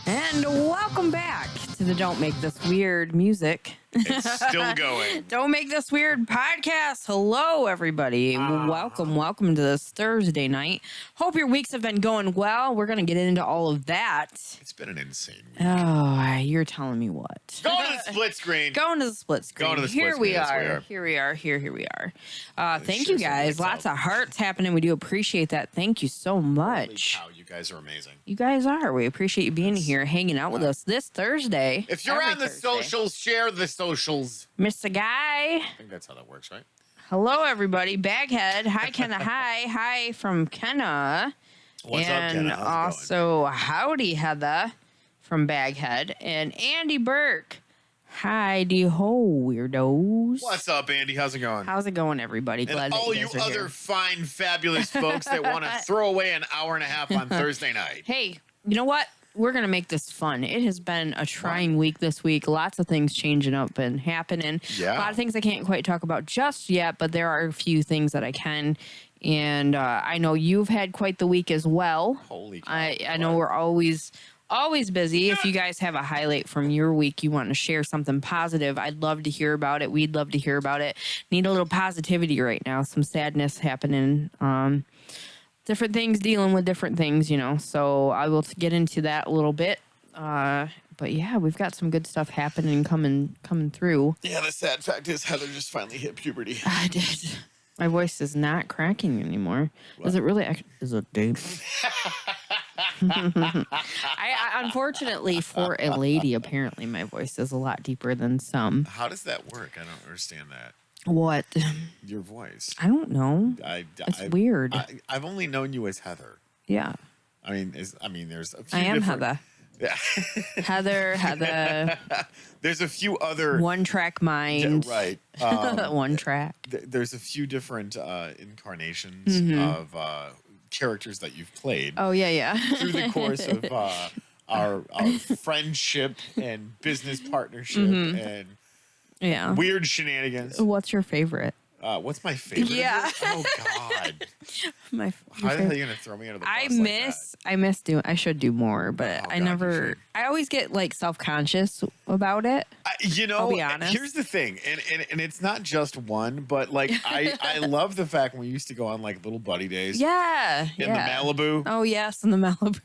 And welcome back to the Don't Make This Weird music. It's still going. Don't Make This Weird podcast. Hello, everybody. Welcome to this Thursday night. Hope your weeks have been going well. We're going to get into all of that. It's been an insane week. Oh, you're telling me what? Going to the split screen. Going to the split screen. Going to the split Here screen. we Yes, are. Here we are. Thank you guys. Lots of hearts happening. We do appreciate that. Thank you so much. Holy cow, you guys are amazing. You guys are. We appreciate you being here, hanging out with us this Thursday. If you're on the socials, share the socials. Mr. Guy. I think that's how that works, right? Hello, everybody. Baghead. Hi, Kenna. Hi from Kenna. What's up, and Kenna? How's it also, howdy, Heather from Baghead. And Andy Burke. Hi-de ho, weirdos. What's up, Andy? How's it going? How's it going, everybody? Glad And that all you you guys are other here. fine, fabulous folks that want to throw away an hour and a half on Thursday night. Hey, you know what? We're going to make this fun. It has been a trying week this week. Lots of things changing up and happening. Yeah. A lot of things I can't quite talk about just yet, but there are a few things that I can. And I know you've had quite the week as well. Holy cow. I know we're always busy. If you guys have a highlight from your week, you want to share something positive, I'd love to hear about it. We'd love to hear about it. Need a little positivity right now. Some sadness happening. Different things, dealing with different things, you know. So I will get into that a little bit. But yeah, we've got some good stuff happening, coming through. Yeah, the sad fact is Heather just finally hit puberty. I did. My voice is not cracking anymore. What? Is it really? Is it deep? I unfortunately, for a lady, apparently my voice is a lot deeper than some. How does that work? I don't understand that. What? Your voice. I don't know. It's weird. I've only known you as Heather. Yeah. I mean, there's a few I am different... Heather. Yeah. Heather. There's a few other... One track mind. Yeah, right. One track. There's a few different incarnations of characters that you've played. Oh, yeah. Through the course of our friendship and business partnership and weird shenanigans. What's your favorite? What's my favorite? Yeah. Oh God. How the hell are you gonna throw me under the bus? I miss doing. I should do more, but I never. I always get like self-conscious about it. I'll be honest. Here's the thing, and it's not just one, but like I love the fact when we used to go on like little buddy days. Yeah. In the Malibu. Oh yes, in the Malibu.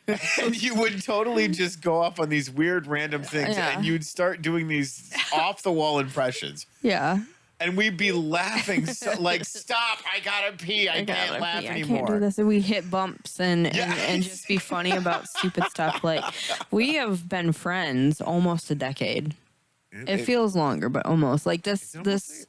And you would totally just go off on these weird random things, and you'd start doing these off the wall impressions. Yeah. And we'd be laughing, like, stop, I gotta pee, I can't laugh anymore. I can't do this. And we hit bumps and just be funny about stupid stuff. Like, we have been friends almost a decade. It feels longer, but almost. Like, this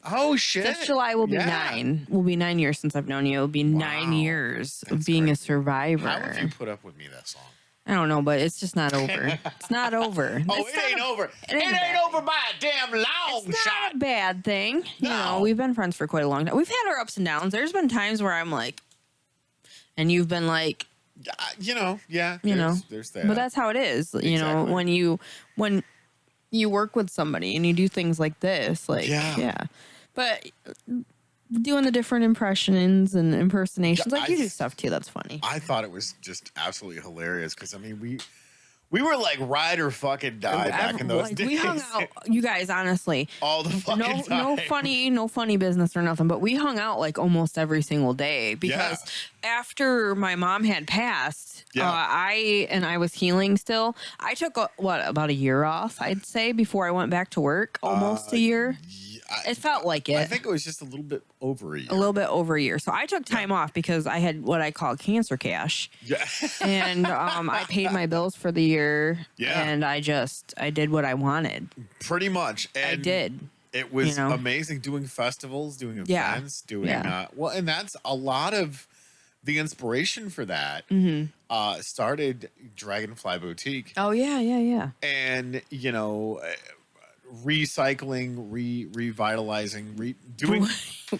oh, shit. This July will be 9. Will be 9 years since I've known you. It'll be 9 years of being a survivor. How have you put up with me that long? I don't know, but it's just not over. It's not over. Oh, it ain't over. It ain't over by a damn long shot. It's not a bad thing. No. You know, we've been friends for quite a long time. We've had our ups and downs. There's been times where I'm like, and you've been like, there's that. But that's how it is. Exactly. You know, when you work with somebody and you do things like this, like, yeah. But doing the different impressions and impersonations, like you do stuff too. That's funny. I thought it was just absolutely hilarious because I mean we were like ride or fucking die back in those days. We hung out, you guys. Honestly, all the fucking time. No funny business or nothing. But we hung out like almost every single day because after my mom had passed, I was healing still. I took about a year off, I'd say, before I went back to work. Almost a year. It felt like it. I think it was just a little bit over a year. A little bit over a year. So I took time off because I had what I call cancer cash. Yeah. And I paid my bills for the year. Yeah. And I did what I wanted. Pretty much. And I did. It was amazing doing festivals, doing events, and that's a lot of the inspiration for that. Started Dragonfly Boutique. Oh yeah. And recycling, revitalizing, doing.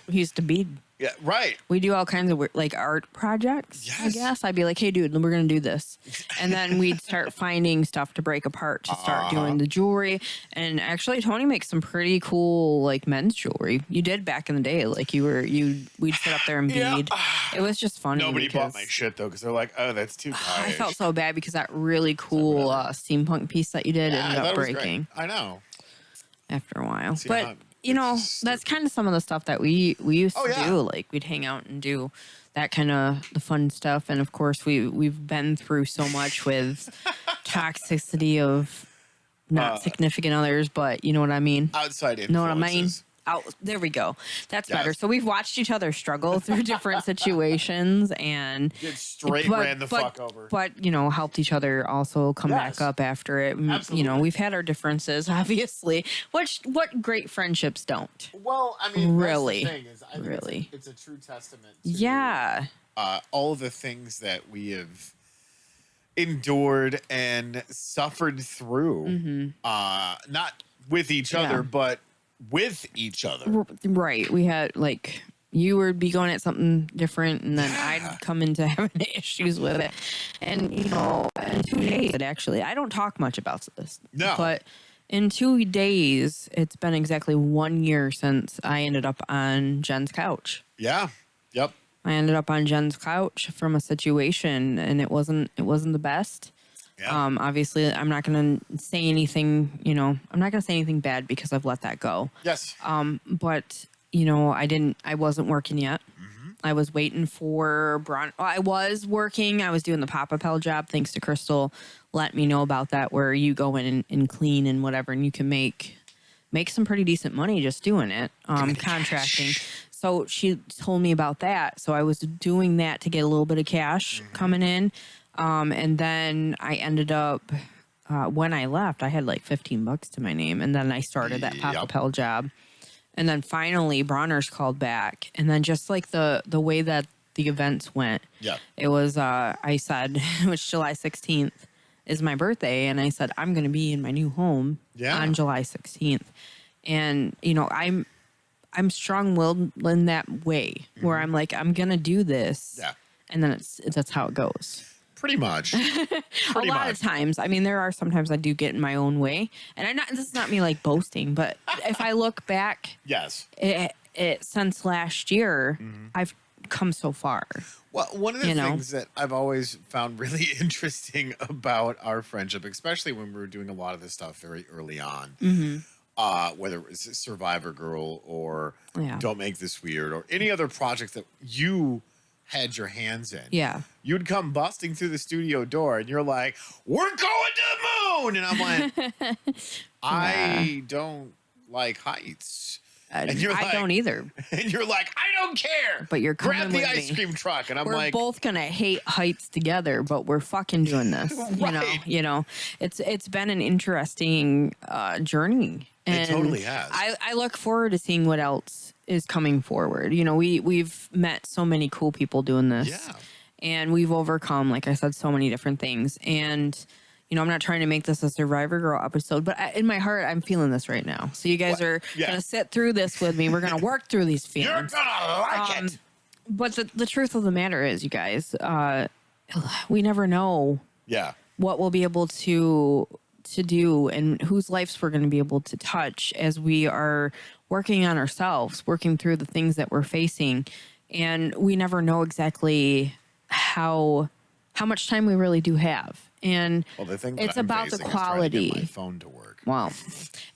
Used to be. Yeah, right. We do all kinds of like art projects. Yes. I guess I'd be like, hey, dude, we're gonna do this, and then we'd start finding stuff to break apart to start doing the jewelry. And actually, Tony makes some pretty cool like men's jewelry. You did back in the day, like we'd sit up there and bead. It was just funny. Nobody bought my shit though because they're like, oh, that's too high. I felt so bad because that really cool steampunk piece that you did ended up breaking. I know. After a while, but. That's kind of some of the stuff that we used to do. Like we'd hang out and do that kind of the fun stuff. And of course we've been through so much with toxicity of not significant others, but you know what I mean? Outside influences. Know what I mean? There we go. That's better. So we've watched each other struggle through different situations and ran the fuck over. But, helped each other also come back up after it. Absolutely. We've had our differences, obviously, what great friendships don't. Well, I mean, really, that's the thing is, I think it's a true testament to all of the things that we have endured and suffered through, not with each other, but with each other. Right. We had like you would be going at something different and then I'd come into having issues with it. And in 2 days actually I don't talk much about this. No. But in 2 days it's been exactly 1 year since I ended up on Jen's couch. Yeah. Yep. I ended up on Jen's couch from a situation and it wasn't the best. Yeah. Obviously, I'm not going to say anything, I'm not going to say anything bad because I've let that go. Yes. But, I wasn't working yet. I was waiting for I was working. I was doing the Pop-Up job. Thanks to Crystal. Let me know about that where you go in and clean and whatever. And you can make some pretty decent money just doing it. Contracting. So she told me about that. So I was doing that to get a little bit of cash coming in. And then I ended up, when I left, I had like $15 to my name. And then I started that Pop-Up job. And then finally Bronner's called back. And then just like the way that the events went, it was, I said, which July 16th is my birthday. And I said, I'm going to be in my new home on July 16th. And, I'm strong-willed in that way where I'm like, I'm going to do this. Yeah. And then that's how it goes. Pretty much. A lot of times. I mean, there are sometimes I do get in my own way. And this is not me like boasting, but if I look back, since last year, I've come so far. Well, one of the things that I've always found really interesting about our friendship, especially when we were doing a lot of this stuff very early on, whether it was Survivor Girl or Don't Make This Weird or any other project that you had your hands in. Yeah. You'd come busting through the studio door and you're like, we're going to the moon. And I'm like, I don't like heights. And you're I don't either. And you're like, I don't care. But you're coming Grab the with ice cream truck. And I'm we're like, both going to hate heights together, but we're fucking doing this. Right. It's been an interesting journey. And it totally has. I look forward to seeing what else is coming forward. We've met so many cool people doing this. Yeah. And we've overcome, like I said, so many different things. And, I'm not trying to make this a Survivor Girl episode, but in my heart, I'm feeling this right now. So you guys are going to sit through this with me. We're going to work through these feelings. You're going to like it. But the truth of the matter is, you guys, we never know what we'll be able to do and whose lives we're going to be able to touch as we are working on ourselves, working through the things that we're facing. And we never know exactly how much time we really do have. And it's about the quality. My phone to work. Wow.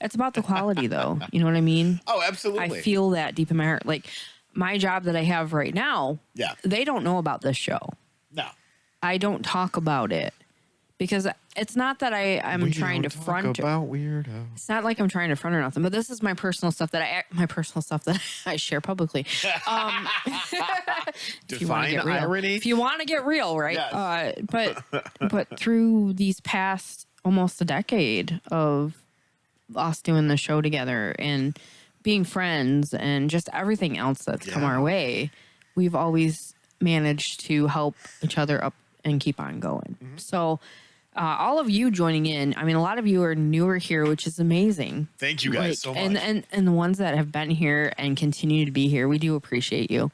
It's about the quality though. You know what I mean? Oh, absolutely. I feel that deep in my heart. Like my job that I have right now, they don't know about this show. No. I don't talk about it because it's not that I'm trying to front. About weirdo. It's not like I'm trying to front or nothing, but this is my personal stuff that I share publicly. Define irony. If you want to get real, right? Yes. But through these past almost a decade of us doing the show together and being friends and just everything else that's come our way, we've always managed to help each other up and keep on going. So all of you joining in, I mean, a lot of you are newer here, which is amazing. Thank you guys so much. And the ones that have been here and continue to be here, we do appreciate you.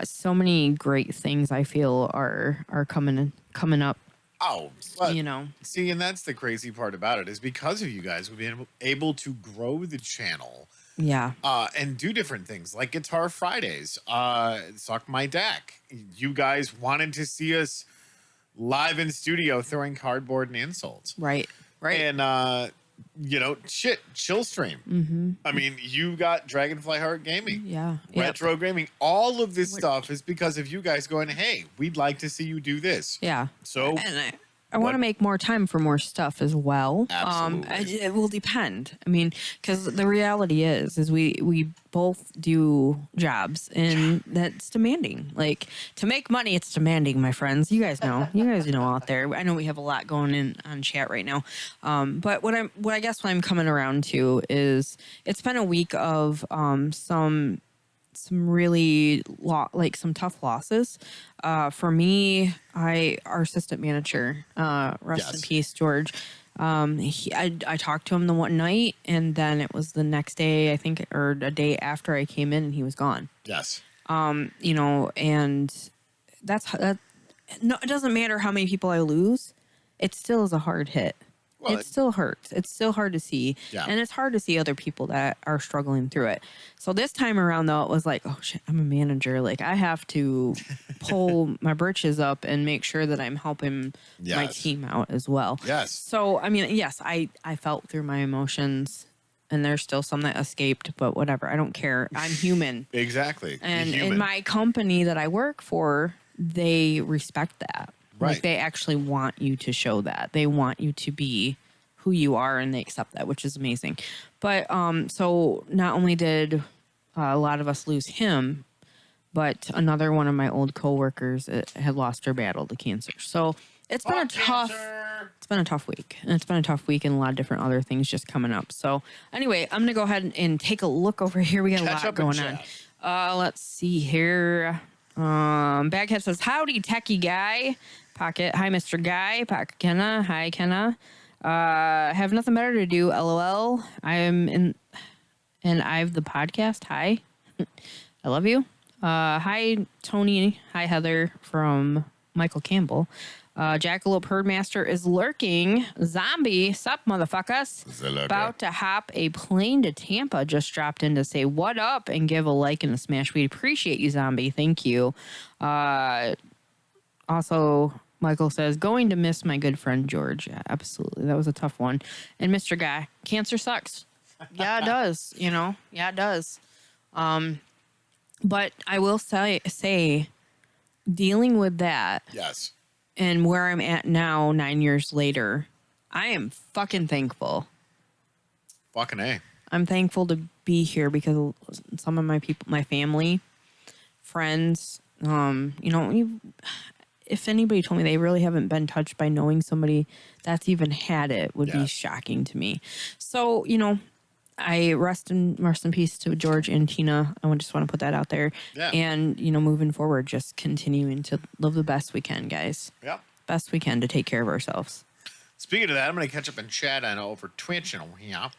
So many great things I feel are coming up. Oh, but, you know. See, and that's the crazy part about it is because of you guys, we've been able to grow the channel. Yeah. And do different things like Guitar Fridays, Suck My Deck. You guys wanted to see us live in studio throwing cardboard and insults. Right. And, chill stream. I mean, you got Dragonfly Heart Gaming. Yeah. Retro Gaming. All of this stuff is because of you guys going, hey, we'd like to see you do this. Yeah. So and I want to make more time for more stuff as well. Absolutely. It will depend. I mean, because the reality is we both do jobs and that's demanding. Like to make money, it's demanding, my friends. You guys know. You guys know out there. I know we have a lot going in on chat right now. But what I'm coming around to is it's been a week of some really some tough losses. For me, our assistant manager, rest in peace, George. I talked to him the one night, and then it was the next day, I think, or a day after I came in, and he was gone. Yes. And that's no, it doesn't matter how many people I lose. It still is a hard hit. Well, it still hurts. It's still hard to see. Yeah. And it's hard to see other people that are struggling through it. So this time around, though, it was like, oh, shit, I'm a manager. Like, I have to pull my britches up and make sure that I'm helping my team out as well. Yes. So, I mean, yes, I felt through my emotions. And there's still some that escaped, but whatever. I don't care. I'm human. Exactly. And in my company that I work for, they respect that. Right. Like they actually want you to show that. They want you to be who you are and they accept that, which is amazing. But so not only did a lot of us lose him, but another one of my old coworkers had lost her battle to cancer. So it's been it's been a tough week. And it's been a tough week and a lot of different other things just coming up. So anyway, I'm going to go ahead and take a look over here. We got a lot going on. Let's see here. Baghead says, howdy, techie guy. Pocket, hi, Mr. Guy. Pocket Kenna, hi, Kenna. Have nothing better to do, LOL. And I've the podcast. Hi. I love you. Hi, Tony. Hi, Heather from Michael Campbell. Jackalope Herdmaster is lurking. Zombie, sup, motherfuckers. About to hop a plane to Tampa. Just dropped in to say what up and give a like and a smash. We appreciate you, Zombie. Thank you. Also, Michael says, going to miss my good friend George. Yeah, absolutely. That was a tough one. And Mr. Guy, cancer sucks. Yeah, it does. Yeah, it does. But I will say, dealing with that. Yes. And where I'm at now, 9 years later, I am fucking thankful. Fucking A. I'm thankful to be here because some of my people, my family, friends, if anybody told me they really haven't been touched by knowing somebody that's even had it would be shocking to me. So, I rest in peace to George and Tina. I just want to put that out there. Yeah. And, moving forward, just continuing to live the best we can, guys. Yeah. Best we can to take care of ourselves. Speaking of that, I'm going to catch up in chat and over Twitch and yeah.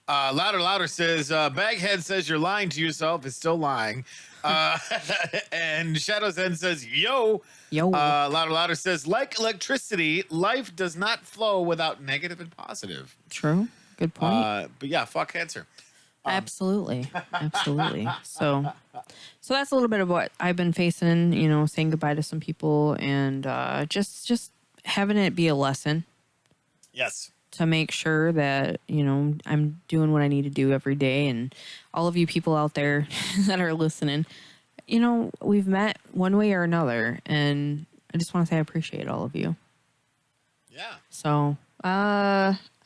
Louder says, Baghead says you're lying to yourself. Is still lying. And Shadows End says, yo. Louder says, like electricity, life does not flow without negative and positive. True. Good point. But yeah, fuck cancer. Absolutely. So that's a little bit of what I've been facing, saying goodbye to some people and just having it be a lesson. Yes. To make sure that, I'm doing what I need to do every day. And all of you people out there that are listening, we've met one way or another. And I just want to say I appreciate all of you. Yeah. So,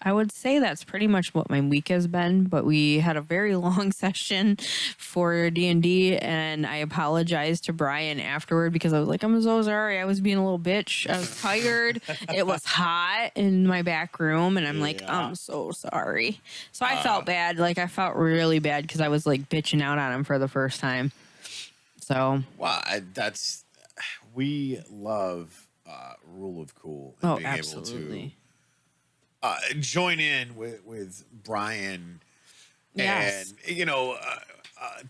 I would say that's pretty much what my week has been, but we had a very long session for D&D, and I apologized to Brian afterward because I was like, I'm so sorry. I was being a little bitch. I was tired. It was hot in my back room, and I'm like, I'm so sorry. So I felt bad. Like, I felt really bad because I was like bitching out on him for the first time. So. Well, we love Rule of Cool and being absolutely. able to join in with Brian, Yes. and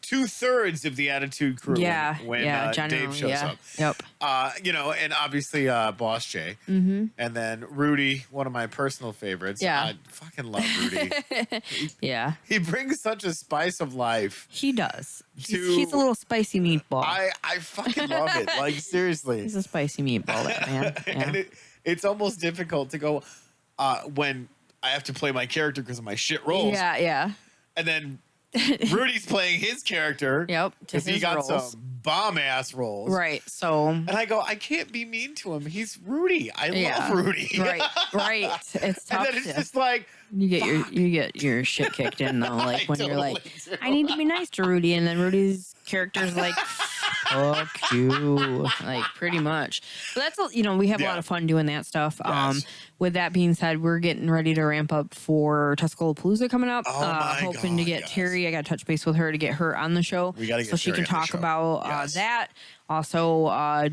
2/3 of the Attitude Crew. When Dave shows up. Yep. And obviously Boss Jay, and then Rudy, one of my personal favorites. Yeah. I fucking love Rudy. Yeah. He brings such a spice of life. He does. He's a little spicy meatball. I fucking love it. Like, seriously. He's a spicy meatball, that man. Yeah. And it's almost difficult to go when I have to play my character because of my shit rolls. Yeah, yeah. And then Rudy's playing his character. Yep. Because he got some bomb ass rolls. Right. So. And I go, I can't be mean to him. He's Rudy. I love Rudy. Right. Right. It's tough. And then it's just like you get your shit kicked in though. Like when you're like, I need to be nice to Rudy, and then Rudy's character's like, fuck you, like pretty much. So that's we have a lot of fun doing that stuff. Yes. With that being said, we're getting ready to ramp up for Tuscaloosa coming up. Oh my hoping to get Terry. I got to touch base with her to get her on the show. We got to get so she Terry can on the talk show. about that. Also,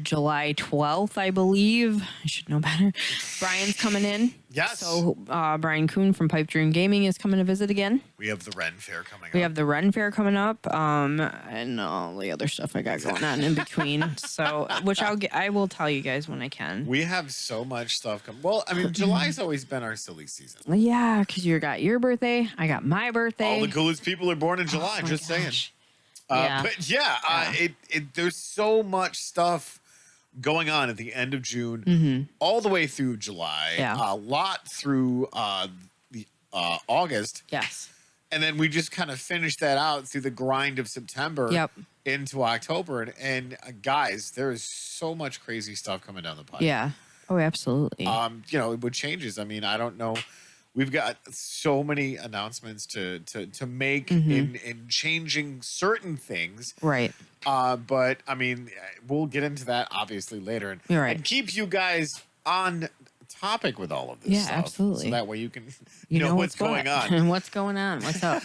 July 12th, I believe. I should know better. Brian's coming in. Yes. So Brian Kuhn from Pipe Dream Gaming is coming to visit again. We have the Ren Fair coming up. We have the Ren Fair coming up, and all the other stuff I got going on in between. So, which I will tell you guys when I can. We have so much stuff coming. Well, I mean, July's always been our silly season. Yeah, because you got your birthday, I got my birthday. All the coolest people are born in July. Oh, just saying. Yeah. But there's so much stuff going on at the end of June, all the way through July. Yeah. A lot through the August. Yes. And then we just kind of finished that out through the grind of September. Yep. Into October, and guys, there is so much crazy stuff coming down the pipe. Yeah. Oh, absolutely. With changes. I mean, I don't know. We've got so many announcements to make in changing certain things. Right. But I mean, we'll get into that obviously later, You're right. and keep you guys on topic with all of this. Yeah, stuff, absolutely. So that way you can know what's going on. What's going on? What's up?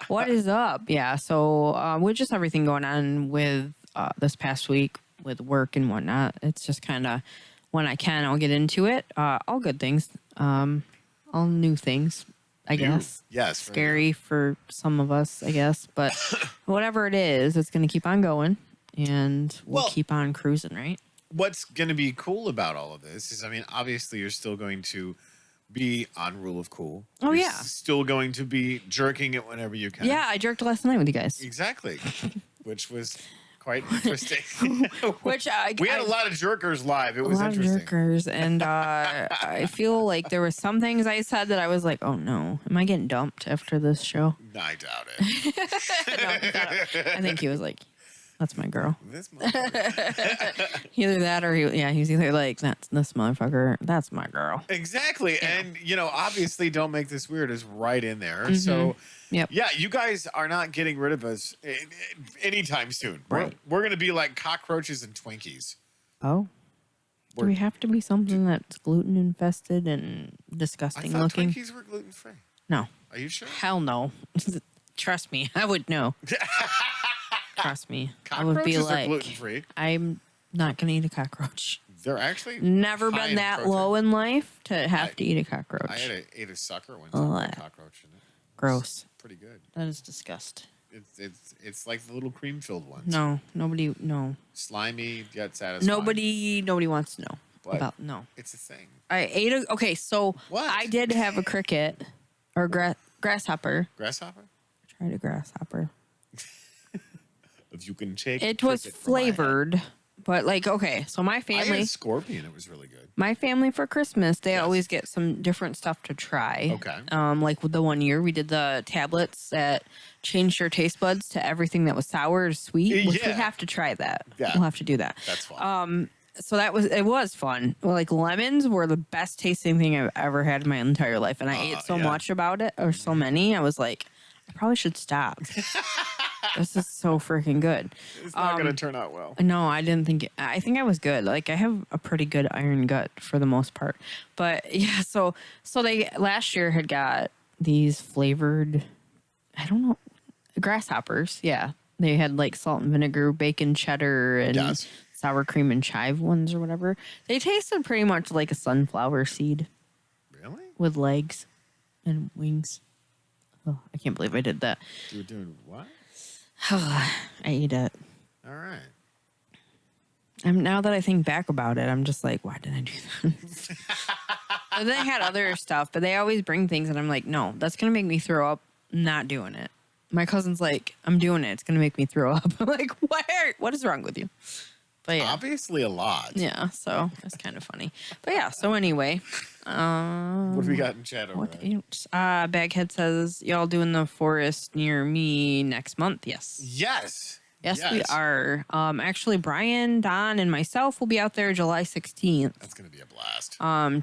What is up? Yeah. So with just everything going on with this past week with work and whatnot, it's just kind of when I can, I'll get into it. All good things. All new things, I guess. Yes. Scary for some of us, I guess. But whatever it is, it's going to keep on going. And we'll keep on cruising, right? What's going to be cool about all of this is, I mean, obviously you're still going to be on Rule of Cool. Oh, You're yeah. Still going to be jerking it whenever you can. Yeah, I jerked last night with you guys. Exactly. Which was quite interesting. Which we had a lot of jerkers live. It was a lot interesting. of jerkers, and I feel like there were some things I said that I was like, "Oh no, am I getting dumped after this show?" No, I doubt it. No, I think he was like, "That's my girl." This motherfucker. Either that, or he's either like, "That's this motherfucker. That's my girl." Exactly, yeah. And obviously, don't make this weird is right in there. So. Yep. Yeah, you guys are not getting rid of us anytime soon. Right. We're going to be like cockroaches and Twinkies. Oh. Do we have to be something that's gluten infested and disgusting I thought looking? Twinkies were gluten free. No. Are you sure? Hell no. Trust me, I would know. Trust me. I would be Cockroaches are like, gluten free. I'm not going to eat a cockroach. They're actually Never high been in that protein. low in life to have to eat a cockroach. I ate a sucker one time with a cockroach in it. Gross. Pretty good. That is disgust. It's like the little cream filled ones. No, nobody. No, Slimy yet satisfying. nobody wants to know What? about. No, It's a thing. I ate a. Okay, so What? I did have a cricket or grasshopper. Grasshopper? I tried a grasshopper. If you can take It was cricket from my hand. flavored, but like okay, so my I had family. a scorpion. It was really good. My family for Christmas, they Yes. always get some different stuff to try. Okay. Like with the one year we did the tablets that changed your taste buds to everything that was sour or sweet, which we Yeah. have to try that. Yeah. We'll have to do that. That's fine. so it was fun. Like lemons were the best tasting thing I've ever had in my entire life. And I ate so much about it, or so many. I was like, I probably should stop. This is so freaking good. It's not going to turn out well. No, I didn't think I think I was good. Like I have a pretty good iron gut for the most part. But yeah, so they last year had got these flavored, I don't know, grasshoppers. Yeah. They had like salt and vinegar, bacon cheddar, and sour cream and chive ones or whatever. They tasted pretty much like a sunflower seed. Really? With legs and wings. Oh, I can't believe I did that. You were doing what? I ate it. All right. Now that I think back about it, I'm just like, why did I do that? And they had other stuff, but they always bring things, and I'm like, no, that's gonna make me throw up. Not doing it. My cousin's like, I'm doing it. It's gonna make me throw up. I'm like, what is wrong with you? But yeah, obviously a lot. Yeah, so it's kind of funny. But yeah, so anyway, what do we got in chat over there? Baghead says y'all doing the forest near me next month. Yes, we are. Actually, Brian, Don, and myself will be out there July 16th. That's gonna be a blast.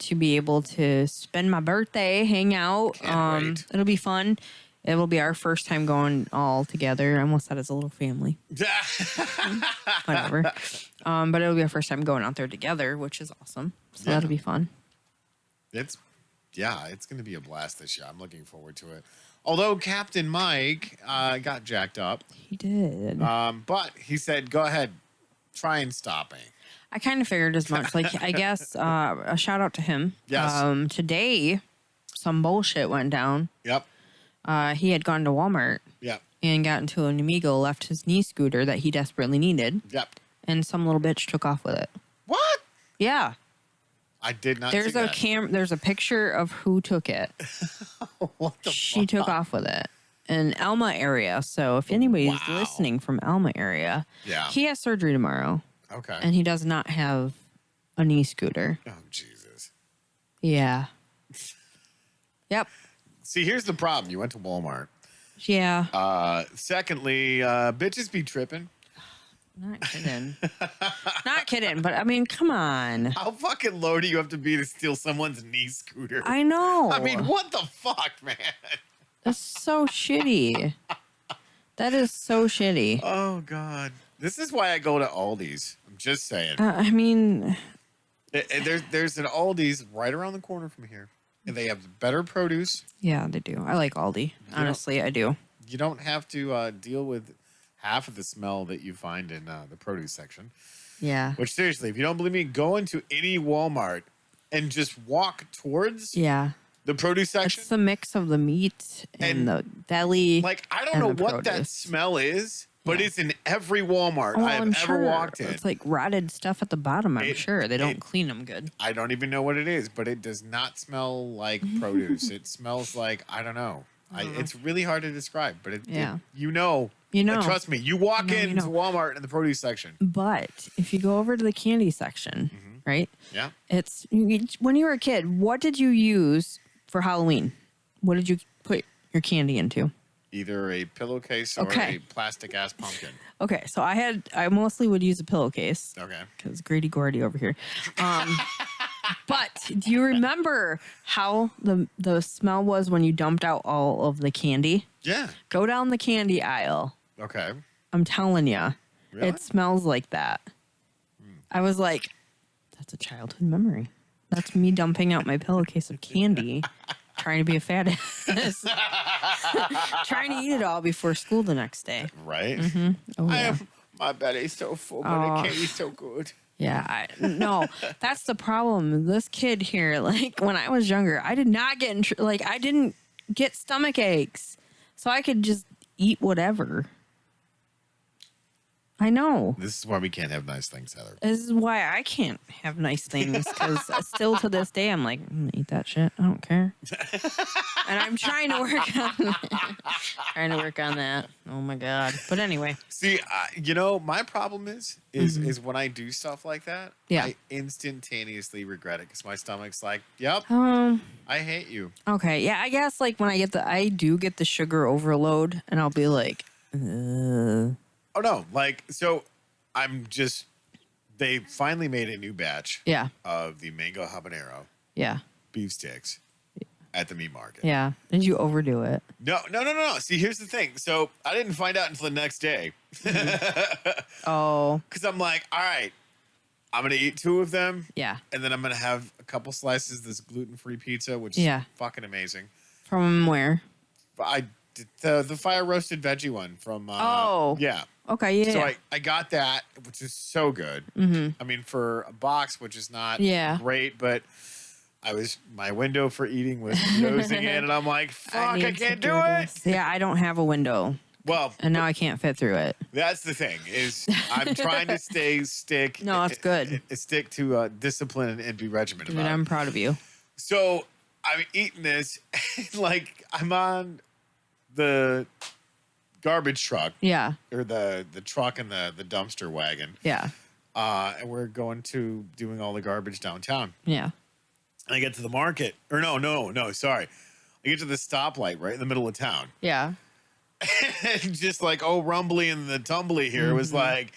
To be able to spend my birthday, hang out. Can't wait. It'll be fun. It will be our first time going all together. I almost said as a little family. Whatever. But it'll be our first time going out there together, which is awesome. So that'll be fun. It's going to be a blast this year. I'm looking forward to it. Although Captain Mike got jacked up. He did. But he said, go ahead, try and stop me. I kind of figured as much. Like, I guess a shout out to him. Yes. Today, some bullshit went down. Yep. He had gone to Walmart. Yep. And got into an Amigo, left his knee scooter that he desperately needed. Yep. And some little bitch took off with it. What? Yeah. I did not. There's There's a picture of who took it. What the She took off with it in Elma area. So if anybody's listening from Elma area, he has surgery tomorrow. Okay. And he does not have a knee scooter. Oh Jesus. Yeah. Yep. See, here's the problem. You went to Walmart. Yeah. Secondly, bitches be tripping. Not kidding. Not kidding. But I mean, come on. How fucking low do you have to be to steal someone's knee scooter? I know. I mean, what the fuck, man? That's so shitty. That is so shitty. Oh, God. This is why I go to Aldi's. I'm just saying. I mean... There's an Aldi's right around the corner from here. And they have better produce. Yeah, they do. I like Aldi. Honestly, I do. You don't have to deal with half of the smell that you find in the produce section. Yeah. Which, seriously, if you don't believe me, go into any Walmart and just walk towards the produce section. It's the mix of the meat and the deli. Like, I don't know what that smell is, but it's in every Walmart I've ever walked in. It's like rotted stuff at the bottom, I'm sure. They don't clean them good. I don't even know what it is, but it does not smell like produce. It smells like, I don't know. It's really hard to describe, but you know. Trust me, you walk into Walmart in the produce section. But if you go over to the candy section, right? Yeah. It's when you were a kid, what did you use for Halloween? What did you put your candy into? Either a pillowcase or a plastic ass pumpkin. Okay, so I mostly would use a pillowcase. Okay. Because Grady Gordy over here. But do you remember how the smell was when you dumped out all of the candy? Yeah. Go down the candy aisle. Okay. I'm telling you. Really? It smells like that. I was like, that's a childhood memory. That's me dumping out my pillowcase of candy, trying to be a fat ass. Trying to eat it all before school the next day. Right? Mm-hmm. Oh, yeah. My belly's so full, but the candy's so good. Yeah, no, that's the problem. This kid here, like when I was younger, I did not get I didn't get stomach aches, so I could just eat whatever. I know. This is why we can't have nice things, Heather. This is why I can't have nice things, because still to this day, I'm like, eat that shit. I don't care. And I'm trying to work on that. Oh my God. But anyway. See, my problem is when I do stuff like that, I instantaneously regret it because my stomach's like, yep, I hate you. Okay. Yeah, I guess like when I do get the sugar overload, and I'll be like, Oh no, so I'm just they finally made a new batch Yeah. of the mango habanero Yeah. beef sticks at the meat market. Yeah. Did you overdo it? No. See, here's the thing. So I didn't find out until the next day. Oh. Because I'm like, all right, I'm going to eat 2 of them. Yeah. And then I'm going to have a couple slices of this gluten-free pizza, which is fucking amazing. From where? I did the fire roasted veggie one from. Yeah. Okay. Yeah. So I got that, which is so good. I mean, for a box, which is not great, but my window for eating was nosing in, and I'm like, fuck, I can't do it. Yeah, I don't have a window. Well, and now I can't fit through it. That's the thing is I'm trying to stick. No, it's good. Stick to discipline and be regimented. Dude, I'm proud of you. So I'm eating this, and like I'm on the garbage truck. Yeah. Or the truck and the dumpster wagon. Yeah. And we're going to doing all the garbage downtown. Yeah. And I get to the market. Or no, sorry. I get to the stoplight right in the middle of town. Yeah. And just like, rumbly and the tumbly here was like,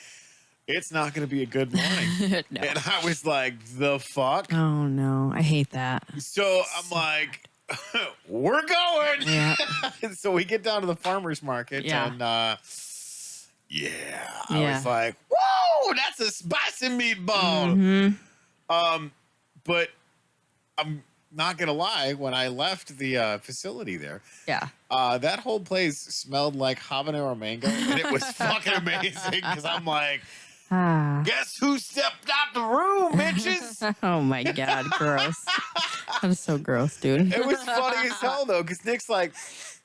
it's not going to be a good morning. No. And I was like, the fuck? Oh, no. I hate that. So I'm like, we're going. Yeah. So we get down to the farmer's market. Yeah. And I was like, whoa, that's a spicy meatball. But I'm not gonna lie, when I left the facility there, that whole place smelled like habanero mango, and it was fucking amazing. Because I'm like, guess who stepped out the room, bitches? Oh my god, gross! That was so gross, dude. It was funny as hell though, because Nick's like,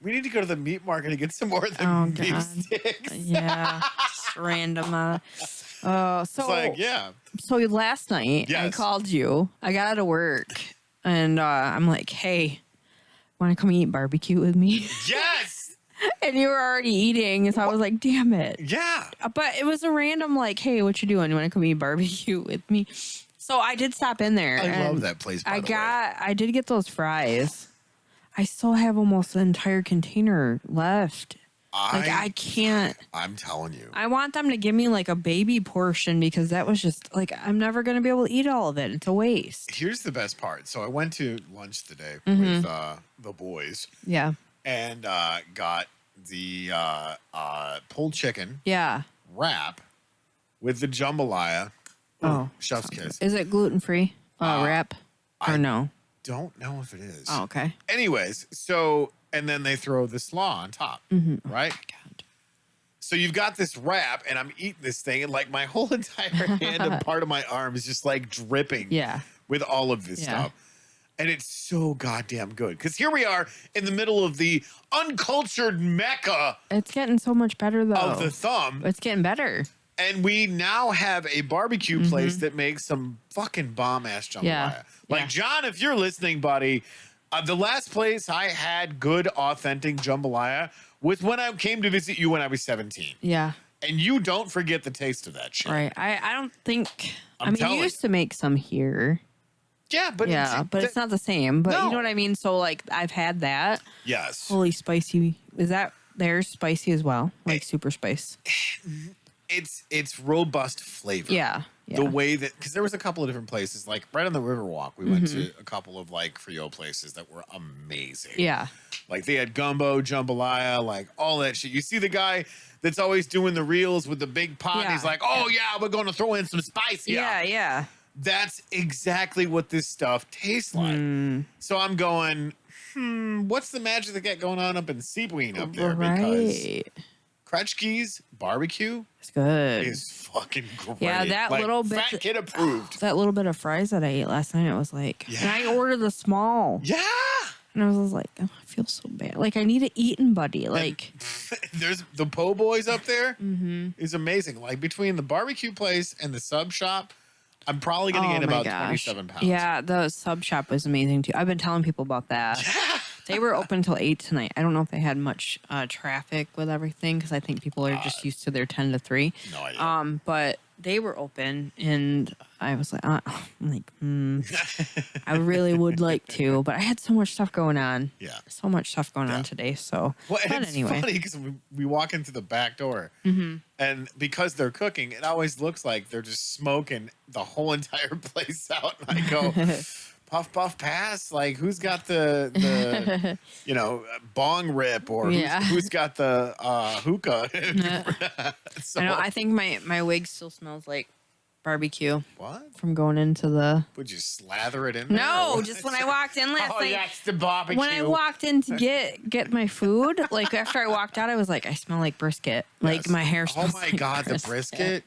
we need to go to the meat market and get some more of the beef sticks. Yeah, just random. So it's like, So last night I called you. I got out of work. And I'm like, hey, want to come eat barbecue with me? Yes. And you were already eating. So I was like, damn it. Yeah. But it was a random like, hey, what you doing? You want to come eat barbecue with me? So I did stop in there. I love that place, by the way. I did get those fries. I still have almost the entire container left. I can't. I'm telling you. I want them to give me like a baby portion because that was just like, I'm never going to be able to eat all of it. It's a waste. Here's the best part. So I went to lunch today with the boys. Yeah. And got the pulled chicken wrap with the jambalaya. Oh. Chef's kiss. Is it gluten-free wrap or no? Don't know if it is. Oh, okay. Anyways, and then they throw the slaw on top, right? Oh God. So you've got this wrap, and I'm eating this thing, and like my whole entire hand and part of my arm is just like dripping with all of this stuff. And it's so goddamn good. Because here we are in the middle of the uncultured mecca. It's getting so much better, though. Of the thumb. It's getting better. And we now have a barbecue place that makes some fucking bomb-ass jambalaya. Yeah. Like, John, if you're listening, buddy, the last place I had good, authentic jambalaya was when I came to visit you when I was 17. Yeah. And you don't forget the taste of that shit. Right. I don't think... I mean, you used to make some here. Yeah, but... it's not the same. But No. you know what I mean? So, like, I've had that. Yes. Holy spicy. Is that theirs spicy as well? Like, super spice? It's robust flavor. Yeah. The way that, because there was a couple of different places, like right on the Riverwalk, we went to a couple of like Creole places that were amazing. Yeah. Like they had gumbo, jambalaya, like all that shit. You see the guy that's always doing the reels with the big pot, and he's like, oh yeah, we're going to throw in some spice here. Yeah. That's exactly what this stuff tastes like. So I'm going, what's the magic they got going on up in Sebring up there? Right. Because Kretschke's barbecue It's good. is fucking great. Yeah, that like, little bit. Fat kid approved. That little bit of fries that I ate last night, it was like, and I ordered the small. Yeah. And I was like, oh, I feel so bad. Like, I need an eating buddy. Like, there's the po' boys up there is amazing. Like, between the barbecue place and the sub shop, I'm probably going to gain about 27 pounds. Yeah, the sub shop was amazing too. I've been telling people about that. Yeah. They were open until 8 tonight. I don't know if they had much traffic with everything because I think people are just used to their 10 to 3. No idea. But they were open, and I was like, I really would like to, but I had so much stuff going on. Yeah. So much stuff going on today. So, well, but it's anyway. funny because we walk into the back door, and because they're cooking, it always looks like they're just smoking the whole entire place out. And I go, puff, puff, pass. Like, who's got the bong rip, or who's got the hookah? So, I know. I think my wig still smells like barbecue. What? From going into the... Would you slather it in there? No, just when I walked in last night. Oh, that's the barbecue. When I walked in to get my food, like after I walked out, I was like, I smell like brisket. Like my hair smells like God, the brisket.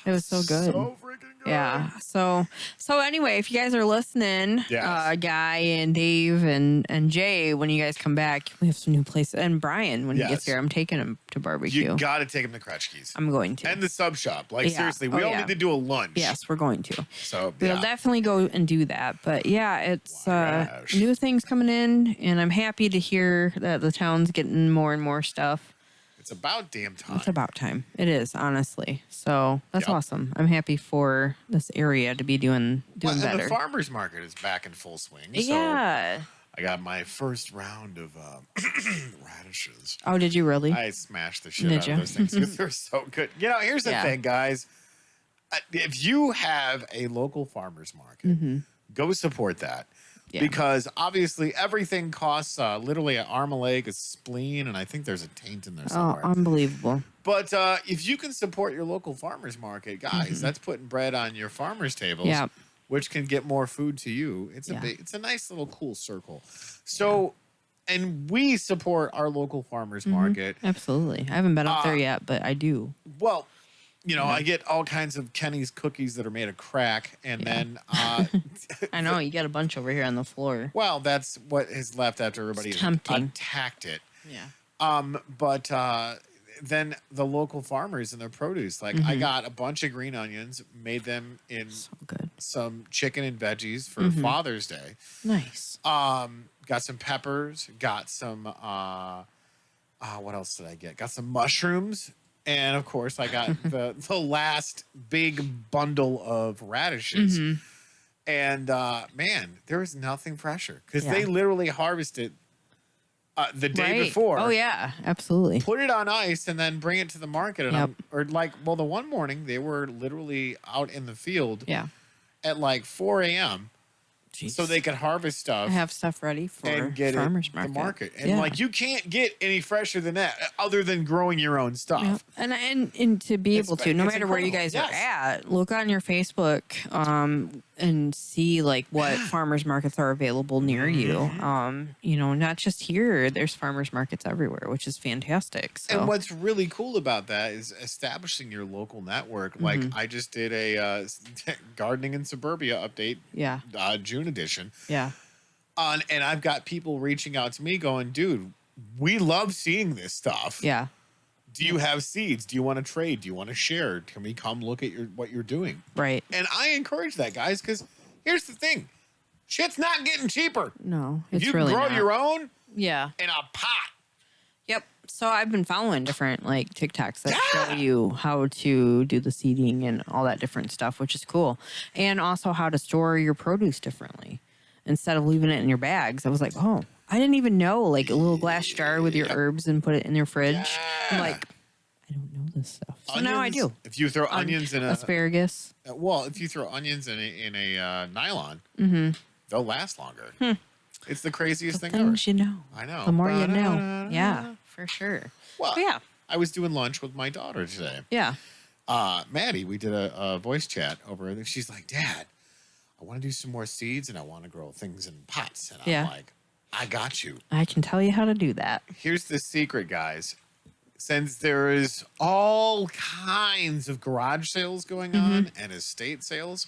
It was so good. So freaking good. Yeah. So anyway, if you guys are listening, Guy and Dave and Jay, when you guys come back, we have some new places. And Brian, when he gets here, I'm taking him to barbecue. You got to take him to Kretschke's. I'm going to. And the sub shop. Like, seriously, we all need to do a lunch. Yes, we're going to. So, we'll definitely go and do that. But yeah, it's new things coming in, and I'm happy to hear that the town's getting more and more stuff. It's about damn time. It's about time. It is, honestly. So that's awesome. I'm happy for this area to be doing better. And the farmer's market is back in full swing. Yeah. So I got my first round of radishes. Oh, did you really? I smashed the shit out of those things because they're so good. You know, here's the thing, guys. If you have a local farmer's market, go support that. Yeah. Because obviously everything costs literally an arm, a leg, a spleen, and I think there's a taint in there somewhere. Oh, unbelievable. But if you can support your local farmer's market, guys, that's putting bread on your farmer's tables, which can get more food to you. It's it's a nice little cool circle. So, and we support our local farmer's market. Absolutely. I haven't been up there yet, but I do. Well, you know, I get all kinds of Kenny's cookies that are made of crack, and then I know you got a bunch over here on the floor. Well, that's what is left after everybody attacked it. Yeah. But then the local farmers and their produce, like I got a bunch of green onions, made them in some chicken and veggies for Father's Day. Nice. Got some peppers, got some what else did I get? Got some mushrooms. And of course, I got the last big bundle of radishes. And man, there was nothing fresher because they literally harvested the day before. Oh yeah, absolutely. Put it on ice and then bring it to the market. And the one morning they were literally out in the field at like 4 a.m. so they could harvest stuff. Have stuff ready for and get farmers it market. The market. And like you can't get any fresher than that other than growing your own stuff. And to be able to, no matter where you guys are at, look on your Facebook and see like what farmers markets are available near you. You know, not just here, there's farmers markets everywhere, which is fantastic. So. And what's really cool about that is establishing your local network. Like I just did a gardening in suburbia update. Yeah. June edition. Yeah. And I've got people reaching out to me going, dude, we love seeing this stuff. Yeah. Do you have seeds? Do you want to trade? Do you want to share? Can we come look at what you're doing? Right. And I encourage that, guys, because here's the thing. Shit's not getting cheaper. No, it's if you really grow not. your own in a pot. Yep. So I've been following different like TikToks that show you how to do the seeding and all that different stuff, which is cool. And also how to store your produce differently instead of leaving it in your bags. I was like, oh, I didn't even know, like a little glass jar with your herbs and put it in your fridge. I'm like, I don't know this stuff. So now I do. If you throw onions in asparagus. If you throw onions in a nylon, they'll last longer. It's the craziest thing ever. You know. I know. The more you know. Yeah, for sure. Well, I was doing lunch with my daughter today. Yeah. Maddie, we did a voice chat over and she's like, Dad, I want to do some more seeds and I want to grow things in pots. And I'm like, I got you. I can tell you how to do that. Here's the secret, guys. Since there is all kinds of garage sales going on and estate sales,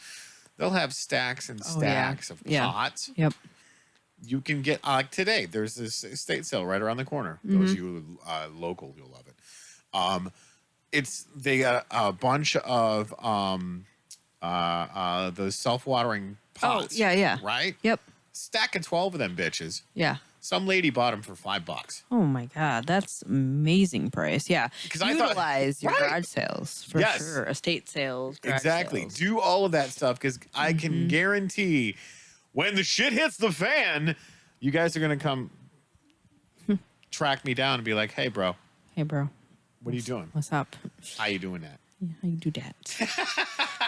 they'll have stacks and stacks of pots. Yep. You can get, like today, there's this estate sale right around the corner. Those of you local, you'll love it. They got a bunch of those self-watering pots. Oh, yeah. Right? Yep. Stack of 12 of them bitches. Yeah. Some lady bought them for $5. Oh my God, that's amazing price. Yeah, Because I thought, utilize your right. garage sales for Yes. sure. Estate sales, garage Exactly. sales. Do all of that stuff because I can guarantee when the shit hits the fan, you guys are gonna come track me down and be like, "Hey, bro, Hey, bro, what are you doing? what's up? How you doing that?" Yeah, how you do that?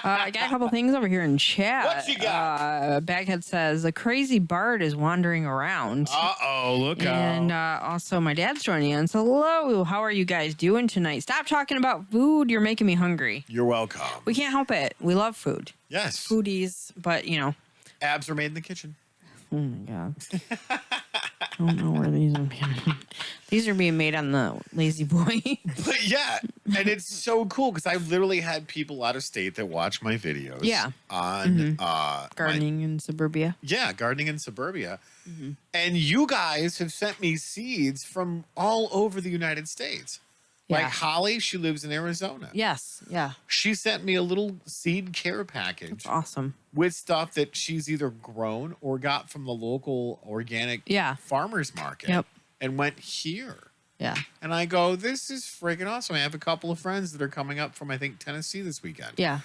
I got a couple things over here in chat. What you got? Baghead says a crazy bard is wandering around. Look And out! also, my dad's joining in. So, hello, how are you guys doing tonight? Stop talking about food. You're making me hungry. You're welcome. We can't help it. We love food. Yes, Foodies, but abs are made in the kitchen. Oh my God. I don't know where these are being made. These are being made on the Lazy Boy. But yeah, and it's so cool because I literally had people out of state that watch my videos. Yeah. On Gardening in suburbia. gardening in suburbia. And you guys have sent me seeds from all over the United States. Yeah. Like Holly, she lives in Arizona. Yes. Yeah. She sent me a little seed care package That's awesome. with stuff that she's either grown or got from the local organic farmers market. Yep. And went here. Yeah. And I go, this is freaking awesome. I have a couple of friends that are coming up from, I think, Tennessee this weekend. Yeah.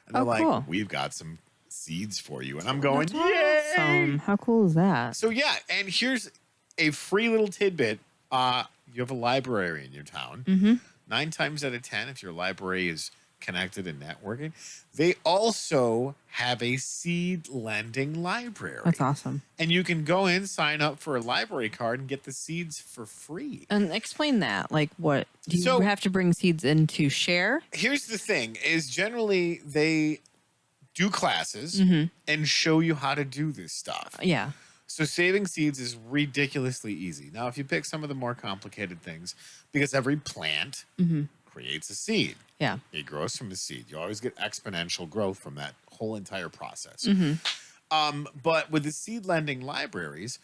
And they're like, cool. we've got some seeds for you. And I'm going, That's yay! awesome. How cool is that? So, yeah. And here's a free little tidbit. You have a library in your town. 9 times out of 10, if your library is connected and networking, they also have a seed lending library. That's awesome. And you can go in, sign up for a library card, and get the seeds for free. And explain that. Like, what? Do you So- have to bring seeds in to share? Here's the thing: is generally they do classes and show you how to do this stuff. Yeah. So saving seeds is ridiculously easy. Now, if you pick some of the more complicated things, because every plant creates a seed. Yeah. It grows from a seed. You always get exponential growth from that whole entire process. But with the seed lending libraries,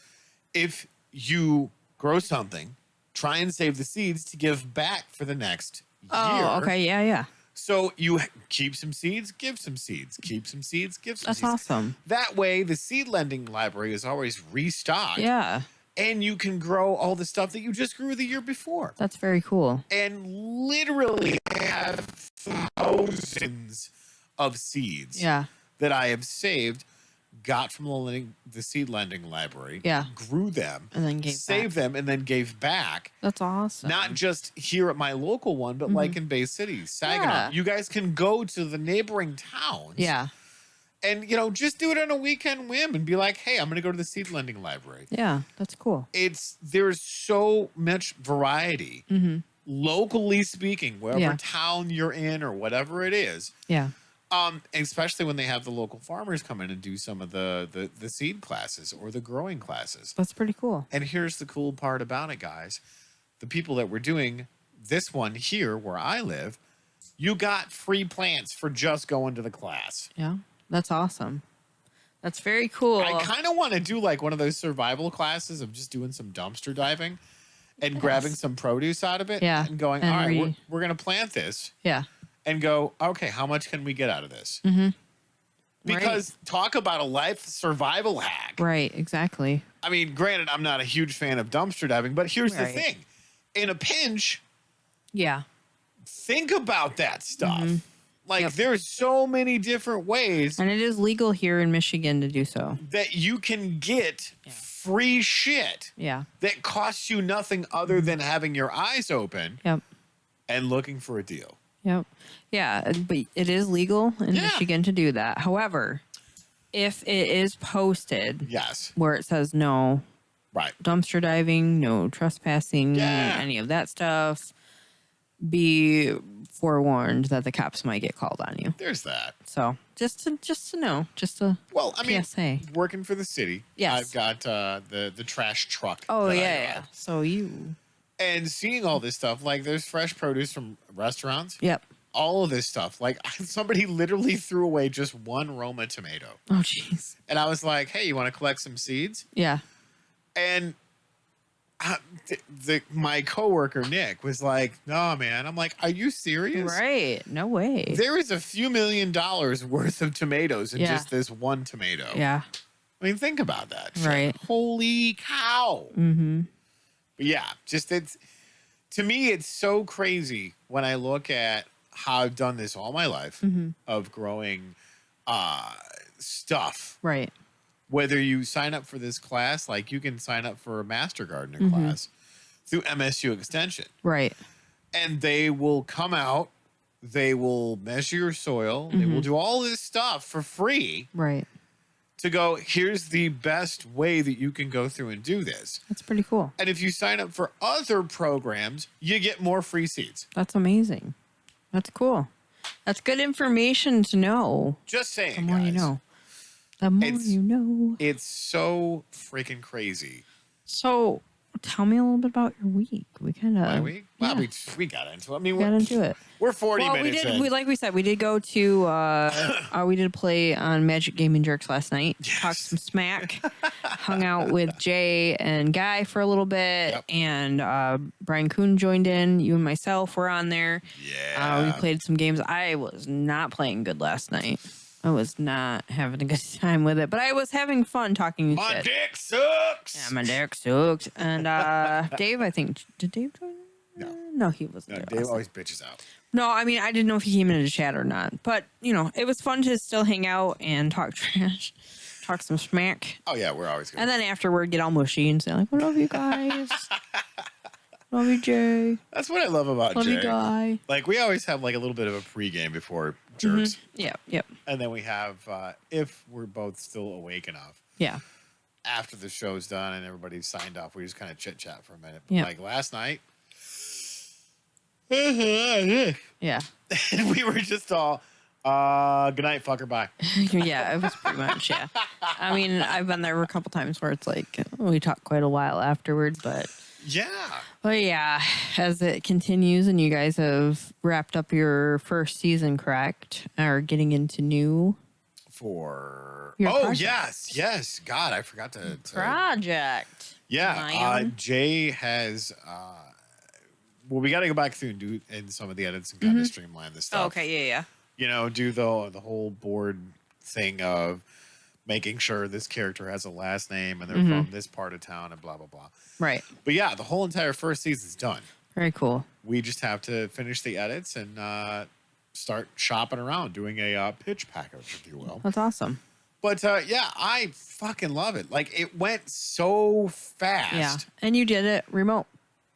if you grow something, try and save the seeds to give back for the next year. Oh, okay. Yeah. Yeah. So you keep some seeds, give some seeds, keep some seeds, give some That's seeds. awesome. That way, the seed lending library is always restocked. Yeah. And you can grow all the stuff that you just grew the year before. That's very cool. And literally I have thousands of seeds Yeah. that I have saved, got from the seed lending library, Yeah. grew them, And then gave saved them, and then gave back. That's awesome. Not just here at my local one, but like in Bay City, Saginaw. Yeah. You guys can go to the neighboring towns. Yeah. And, just do it on a weekend whim and be like, hey, I'm going to go to the seed lending library. Yeah. That's cool. There's so much variety, locally speaking, wherever Yeah. town you're in or whatever it is. Yeah. Especially when they have the local farmers come in and do some of the seed classes or the growing classes. That's pretty cool. And here's the cool part about it, guys. The people that were doing this one here where I live, you got free plants for just going to the class. Yeah. That's awesome. That's very cool. I kind of want to do like one of those survival classes of just doing some dumpster diving and grabbing some produce out of it. Yeah. And going, And all right, we're going to plant this. Yeah. And go, okay, how much can we get out of this? Because talk about a life survival hack. Right. Exactly. I mean, granted, I'm not a huge fan of dumpster diving, but here's the Right. thing. In a pinch, Yeah. think about that stuff. Like, Yep. there's so many different ways And it is legal here in Michigan to do so. that you can get free shit Yeah. that costs you nothing other than having your eyes open Yep. and looking for a deal. Yep. Yeah. But it is legal in Yeah. Michigan to do that. However, if it is posted Yes. where it says no Right. dumpster diving, no trespassing, Yeah. any of that stuff, be forewarned that the cops might get called on you. There's that. So just to know, just a Well, I mean, PSA. working for the city, Yes. I've got the trash truck. Oh that I yeah. drive. So you. And seeing all this stuff, like there's fresh produce from restaurants. Yep. All of this stuff. Like somebody literally threw away just one Roma tomato. Oh jeez. And I was like, hey, you want to collect some seeds? Yeah. And my coworker, Nick, was like, no, man. I'm like, are you serious? Right. No way. There is a few $1 million worth of tomatoes in Yeah. just this one tomato. Yeah. I mean, think about that. Shit. Right. Holy cow. Mm-hmm. But yeah, just to me, it's so crazy when I look at how I've done this all my life of growing stuff. Right. Whether you sign up for this class, like you can sign up for a Master Gardener class through MSU Extension. Right. And they will come out, they will measure your soil, they will do all this stuff for free. Right. To go, here's the best way that you can go through and do this. That's pretty cool. And if you sign up for other programs, you get more free seeds. That's amazing. That's cool. That's good information to know. Just saying, The more guys. you know. The more you know. It's so freaking crazy. So, tell me a little bit about your week. We kind of... My week? Well, we got into it. I mean, got into it. We're 40 Well, minutes we did. in. Like we said, we did go to. We did play on Magic Gaming Jerks last night. Yes. Talked some smack. Hung out with Jay and Guy for a little bit, Yep. and Brian Kuhn joined in. You and myself were on there. Yeah. We played some games. I was not playing good last night. I was not having a good time with it, but I was having fun talking My shit. dick sucks. Yeah, my dick sucked. And Dave, I think, did Dave join? No, he wasn't No, there. Dave last night. always bitches out. No, I mean, I didn't know if he came into the chat or not. But, you know, it was fun to still hang out and talk trash, talk some smack. Oh, yeah, we're always good. And then afterward, get all mushy and say, like, I love you guys. Love you, Jay. That's what I love about Love Jay. you, Guy. Like, we always have, like, a little bit of a pregame before Jerks. Yeah, yep. And then we have, if we're both still awake enough, Yeah. after the show's done and everybody's signed off, we just kind of chit chat for a minute. Yeah. Like last night, Yeah. and we were just all, good night, fucker, bye. Yeah, it was pretty much, yeah. I mean, I've been there a couple times where it's like, we talk quite a while afterward, but Yeah. yeah, as it continues and you guys have wrapped up your first season, correct? Or getting into new For Your oh project. yes. God, I forgot to project. yeah. Lion. Jay has well, we got to go back through and do in some of the edits and kind of streamline this stuff. Oh, okay, yeah. You know, do the whole board thing of making sure this character has a last name and they're from this part of town and blah blah blah. Right. But yeah, the whole entire first season's done. Very cool. We just have to finish the edits and start shopping around, doing a pitch package, if you will. That's awesome. But yeah, I fucking love it. Like, it went so fast. Yeah. And you did it remote.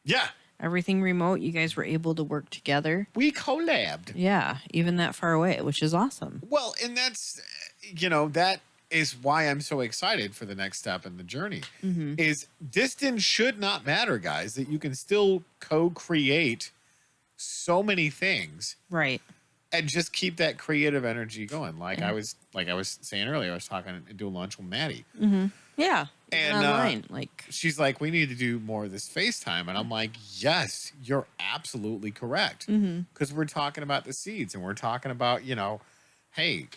Yeah. Everything remote. You guys were able to work together. We collabed. Yeah. Even that far away, which is awesome. Well, and that's, you know, that is why I'm so excited for the next step in the journey. Is distance should not matter, guys. That you can still co-create so many things Right. and just keep that creative energy going. Like I was saying earlier, I was talking doing lunch with Maddie. Yeah. And, online. Like, She's like, we need to do more of this FaceTime. And I'm like, yes, you're absolutely correct. Because we're talking about the seeds and we're talking about, you know, hey,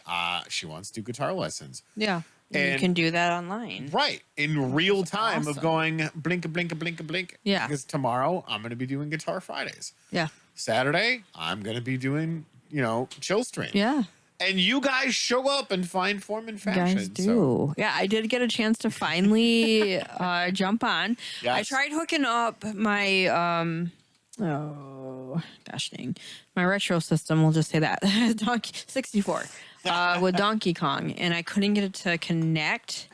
she wants to do guitar lessons. yeah. And you And- can do that online. Right. In real time of awesome. going blink, blink, blink, blink. Yeah. Because tomorrow I'm going to be doing Guitar Fridays. Yeah. Saturday, I'm going to be doing, you know, Chill Stream. Yeah. And you guys show up and find form and You fashion. guys do. So, Yeah, I did get a chance to finally jump on. I Yes. tried hooking up my oh gosh dang, my retro system, we'll just say that. Donkey 64 with Donkey Kong, and I couldn't get it to connect.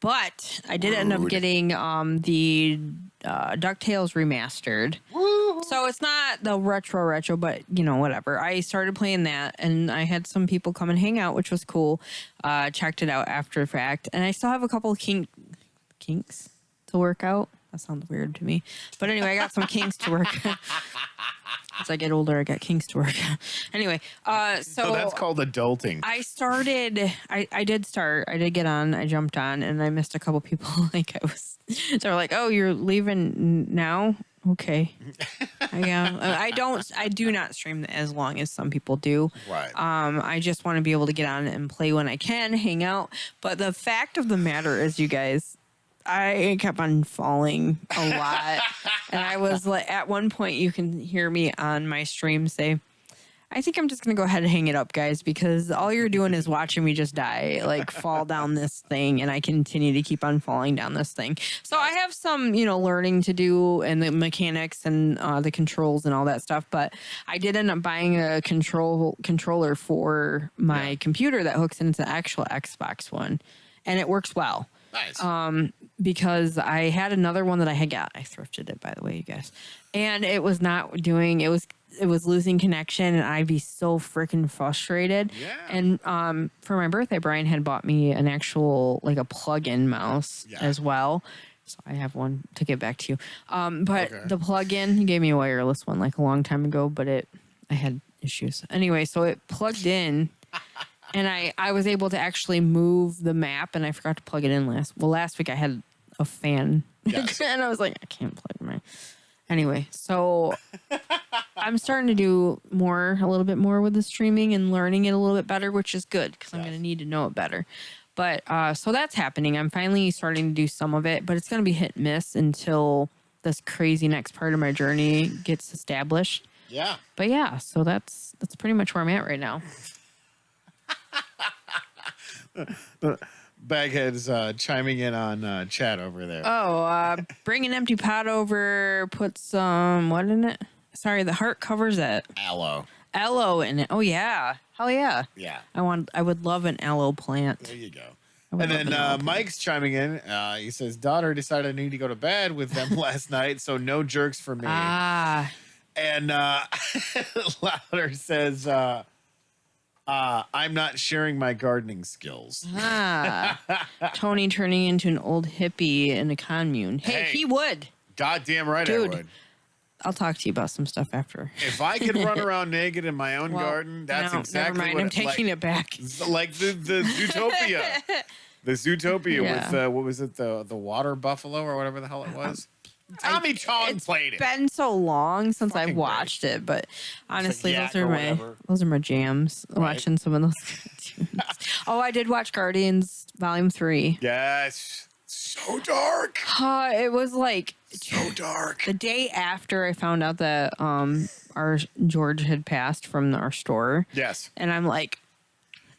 But I did end up Rude. getting the DuckTales remastered. So it's not the retro, but you know, whatever. I started playing that and I had some people come and hang out, which was cool. Checked it out after the fact. And I still have a couple of kinks to work out. That sounds weird to me. But anyway, I got some kinks to work. As I get older, I got kinks to work. Anyway, so that's called adulting. I started. I did get on. I jumped on, and I missed a couple people. Like I was, they were like, "Oh, you're leaving now? Okay." I do not stream as long as some people do. Right. I just want to be able to get on and play when I can, hang out. But the fact of the matter is, you guys, I kept on falling a lot. And I was like, at one point, you can hear me on my stream say, I think I'm just going to go ahead and hang it up, guys, because all you're doing is watching me just die, like fall down this thing, and I continue to keep on falling down this thing. So I have some, learning to do and the mechanics and the controls and all that stuff. But I did end up buying a controller for my computer that hooks into the actual Xbox One, and it works well. Nice. Because I had another one that I had got. I thrifted it, by the way, you guys. And it was not doing, it was losing connection, and I'd be so freaking frustrated. Yeah. And for my birthday, Brian had bought me an actual, like a plug-in mouse as well. So I have one to get back to you. But the plug-in, he gave me a wireless one like a long time ago, but I had issues. Anyway, so it plugged in. And I was able to actually move the map, and I forgot to plug it in last week I had a fan. Yes. And I was like, I can't plug my... Anyway, so I'm starting to do a little bit more with the streaming and learning it a little bit better, which is good because I'm going to need to know it better. But so that's happening. I'm finally starting to do some of it, but it's going to be hit and miss until this crazy next part of my journey gets established. Yeah. But yeah, so that's pretty much where I'm at right now. Baghead's chiming in on chat over there. Oh, bring an empty pot over, put some, what in it? Sorry, the heart covers it. Aloe in it. Oh, yeah. Hell yeah. Yeah. I would love an aloe plant. There you go. And then Mike's chiming in. He says, daughter decided I need to go to bed with them last night, so no jerks for me. Ah. And Louder says, I'm not sharing my gardening skills. Tony turning into an old hippie in a commune. Hey, he would. Goddamn right, dude, I would. I'll talk to you about some stuff after. If I could run around naked in my own garden, that's exactly never mind. what I'm taking it back. Like the Zootopia. The Zootopia with what was it, the water buffalo or whatever the hell it was? Tommy Chong played it. It's been so long since I've watched it, but honestly, like those are my jams. Right. Watching some of those cartoons. Oh, I did watch Guardians Volume 3. Yes. So dark. It was like so dark. The day after I found out that our George had passed from our store. Yes. And I'm like,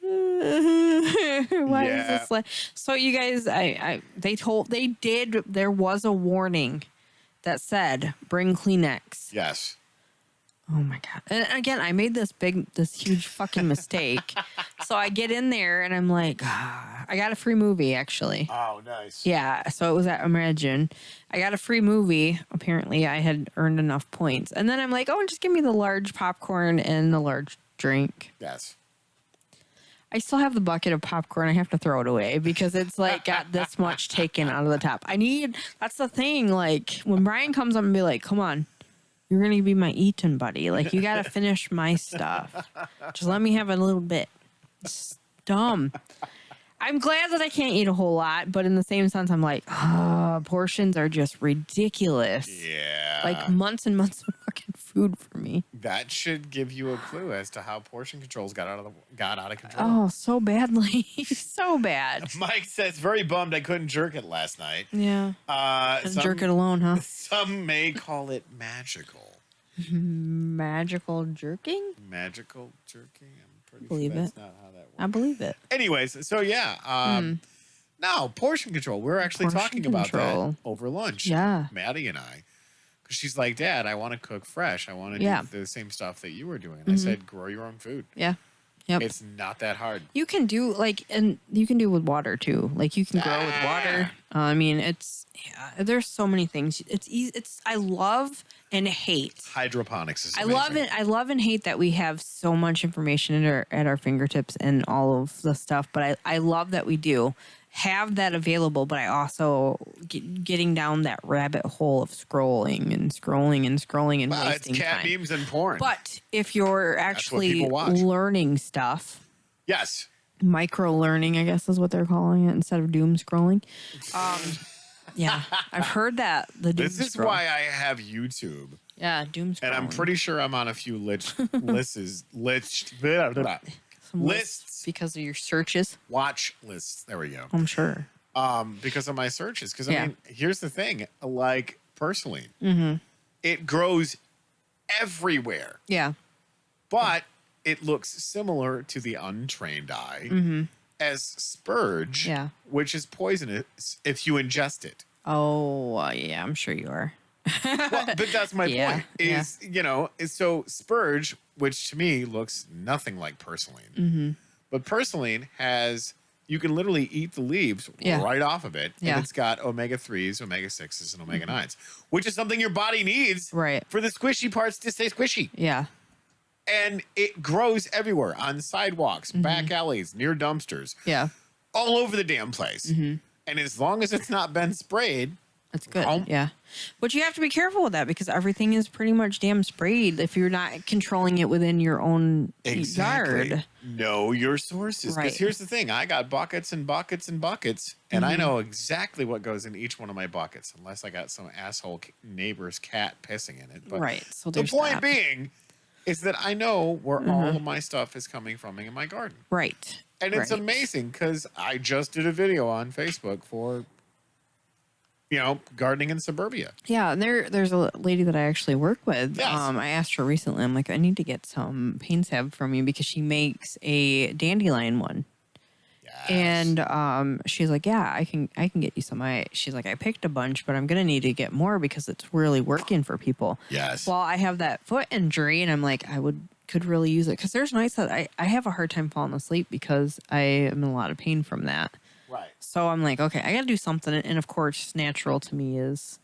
why is this like? So you guys, there was a warning that said bring Kleenex. Yes. Oh my God. And again, I made this huge fucking mistake. So I get in there and I'm like, I got a free movie actually. Oh, nice. Yeah. So it was at Imagine. I got a free movie. Apparently I had earned enough points. And then I'm like, oh, just give me the large popcorn and the large drink. Yes. I still have the bucket of popcorn. I have to throw it away because it's like got this much taken out of the top. That's the thing. Like when Brian comes up and be like, come on, you're going to be my eating buddy. Like you got to finish my stuff. Just let me have a little bit. It's dumb. I'm glad that I can't eat a whole lot, but in the same sense, I'm like, portions are just ridiculous. Yeah. Like months and months of fucking food for me. That should give you a clue as to how portion controls got out of control. Oh, so badly. So bad. Mike says, very bummed I couldn't jerk it last night. Yeah. Jerk it alone, huh? Some may call it magical. Magical jerking? Magical jerking? I'm pretty believe sure that's it. not how that works. I believe it. Anyways, so yeah. Now, portion control. We're actually talking about that over lunch. Yeah. Maddie and I. Because she's like, Dad, I want to cook fresh. I want to do the same stuff that you were doing. I said, grow your own food. Yeah. Yep. It's not that hard. You can do and you can do with water too. Like you can grow with water. I mean, there's so many things. It's easy. I love and hate hydroponics. Is amazing. I love it. I love and hate that we have so much information at our fingertips and all of the stuff. But I love that we do have that available. But I also getting down that rabbit hole of scrolling and wasting it's cat time. memes and porn. But if you're actually learning stuff, yes, micro learning, I guess is what they're calling it instead of doom scrolling. Yeah, I've heard that. This is why I have YouTube. Yeah, doom scrolling. And I'm pretty sure I'm on a few lists because of your searches. Watch lists. There we go. I'm sure. Because of my searches. Because I mean, here's the thing. Like personally, it grows everywhere. Yeah. But it looks similar to the untrained eye Mm-hmm. as spurge, Yeah. which is poisonous if you ingest it. Oh, yeah, I'm sure you are. Well, but that's my Yeah, point. Is so spurge, which to me looks nothing like purslane, Mm-hmm. but purslane has you can literally eat the leaves Yeah. right off of it, Yeah. and it's got omega-3s, omega-6s, and omega-9s, which is something your body needs Right. for the squishy parts to stay squishy. Yeah. And it grows everywhere on sidewalks, back alleys, near dumpsters, Yeah. all over the damn place. Mm-hmm. And as long as it's not been sprayed, That's good. Um, Yeah. But you have to be careful with that because everything is pretty much damn sprayed if you're not controlling it within your own yard. Know your sources. Right. Because here's the thing. I got buckets and buckets and buckets, and I know exactly what goes in each one of my buckets, unless I got some asshole neighbor's cat pissing in it. But Right. So the there's point that. being is that I know where all of my stuff is coming from in my garden. Right. And it's Right. amazing because I just did a video on Facebook for gardening in suburbia. Yeah, and there's a lady that I actually work with. Yes. I asked her recently. I'm like, I need to get some paint salve from you because she makes a dandelion one. Yes. And she's like, yeah, I can get you some. She's like, I picked a bunch, but I'm gonna need to get more because it's really working for people. Yes. Well, I have that foot injury, and I'm like, could really use it because there's nights that I have a hard time falling asleep because I am in a lot of pain from that. Right. So I'm like, okay, I got to do something. And of course, natural to me is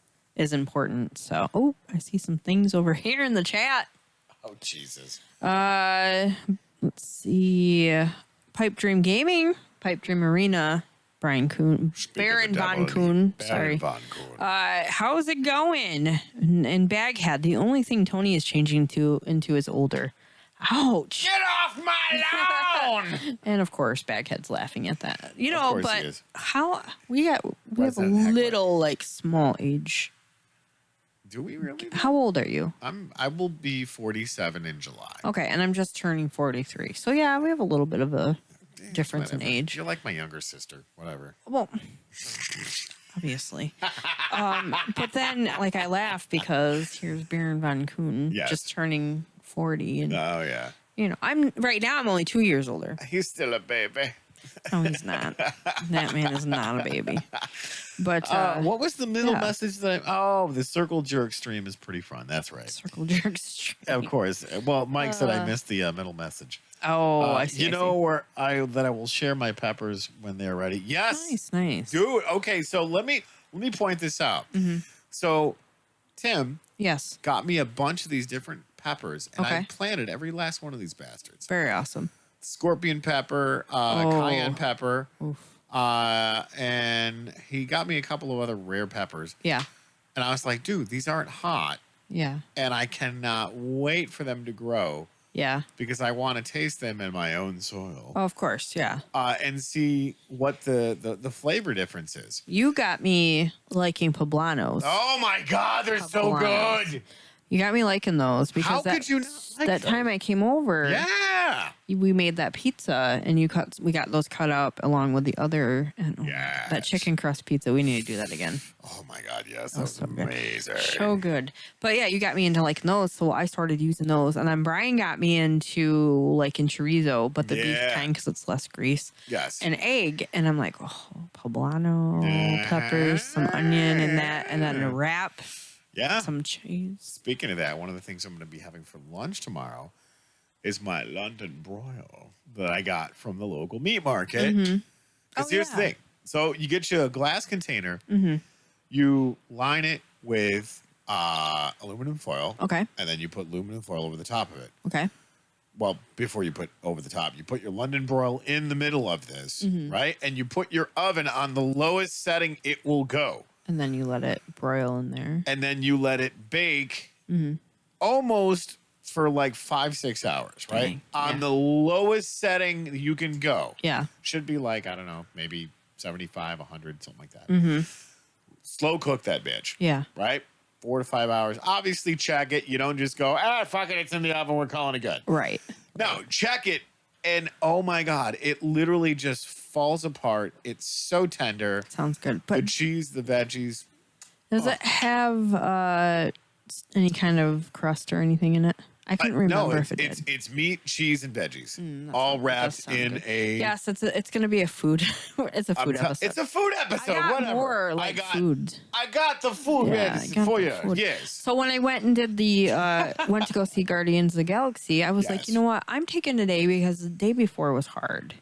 important. So, I see some things over here in the chat. Oh, Jesus. Let's see. Pipe Dream Gaming, Pipe Dream Arena, Brian Kuhn, Baron Von Kuhn. Sorry. Von Kuhn. How's it going? And Baghead, the only thing Tony is changing into is older. Ouch. Get off my lawn! And of course, Baghead's laughing at that. Of course he but is. how we have a that heckler? little like small age. Do we really? How old are you? I will be 47 in July. Okay, and I'm just turning 43. So yeah, we have a little bit of a difference in Whatever. age. You're like my younger sister. Whatever. Well, obviously. But then like I laugh because here's Baron Von Kuhn Yes. just turning 40 and Oh yeah. I'm right now I'm only 2 years older. He's still a baby. No, he's not. That man is not a baby. But What was the middle yeah. message that the circle jerk stream is pretty fun. That's right. circle jerks. Of course. Well, Mike said I missed the middle message. Oh, I see. You know where I will share my peppers when they're ready. Yes. Nice. Dude, okay, so let me point this out. Mm-hmm. So Tim Yes. got me a bunch of these different peppers, and I Okay. planted every last one of these bastards. Very awesome. Scorpion pepper, cayenne pepper, Oof. and he got me a couple of other rare peppers. Yeah. And I was like, dude, these aren't hot, Yeah. and I cannot wait for them to grow Yeah. because I want to taste them in my own soil. Oh, of course. Yeah. And see what the flavor difference is. You got me liking poblanos. Oh my God, they're so Poblanos. good. You got me liking those because How that, could you not like that them? time I came over, Yeah. we made that pizza and we got those cut up along with the other and Yes. that chicken crust pizza. We need to do that again. Oh my God, yes, that was so good. amazing. So good. But yeah, you got me into liking those, so I started using those. And then Brian got me into liking chorizo, but the beef Yeah. kind because it's less grease. Yes. And egg, and I'm like, poblano, peppers, some onion, and then a wrap, Yeah. some cheese. Speaking of that, one of the things I'm going to be having for lunch tomorrow is my London broil that I got from the local meat market. Mm-hmm. Because Oh, here's yeah. the thing. So you get you a glass container, Mm-hmm. you line it with aluminum foil, Okay. and then you put aluminum foil over the top of it. Okay. Well, before you put over the top, you put your London broil in the middle of this, Mm-hmm. right? And you put your oven on the lowest setting it will go. And then you let it broil in there. And then you let it bake Mm-hmm. almost for like 5-6 hours, right? Dang, On yeah. the lowest setting you can go. Yeah. Should be like, I don't know, maybe 75, 100, something like that. Mm-hmm. Slow cook that bitch, Yeah. right? 4 to 5 hours. Obviously, check it. You don't just go, fuck it, it's in the oven, we're calling it good. Right. No, check it. And oh my God, it literally just falls apart. It's so tender. Sounds good. The But cheese, the veggies. does it have any kind of crust or anything in it? I couldn't remember no, if it did. it's meat, cheese, and veggies, That all sounds- that wrapped does sound in good. a. Yes, it's going to be a food. It's a food episode. It's a food I episode. got Whatever. more like food. I got the food Yeah, I medicine got for the you. food. Yes. So when I went and did the went to go see Guardians of the Galaxy, I was like, Yes. you know what? I'm taking today because the day before was hard.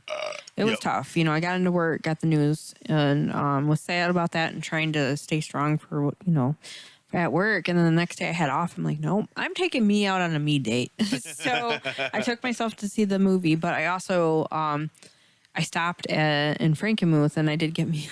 It was Yep. tough. You know, I got into work, got the news, and was sad about that and trying to stay strong for at work. And then the next day I had off. I'm like, nope, I'm taking me out on a me date. So I took myself to see the movie, but I also I stopped in Frankenmuth and I did get me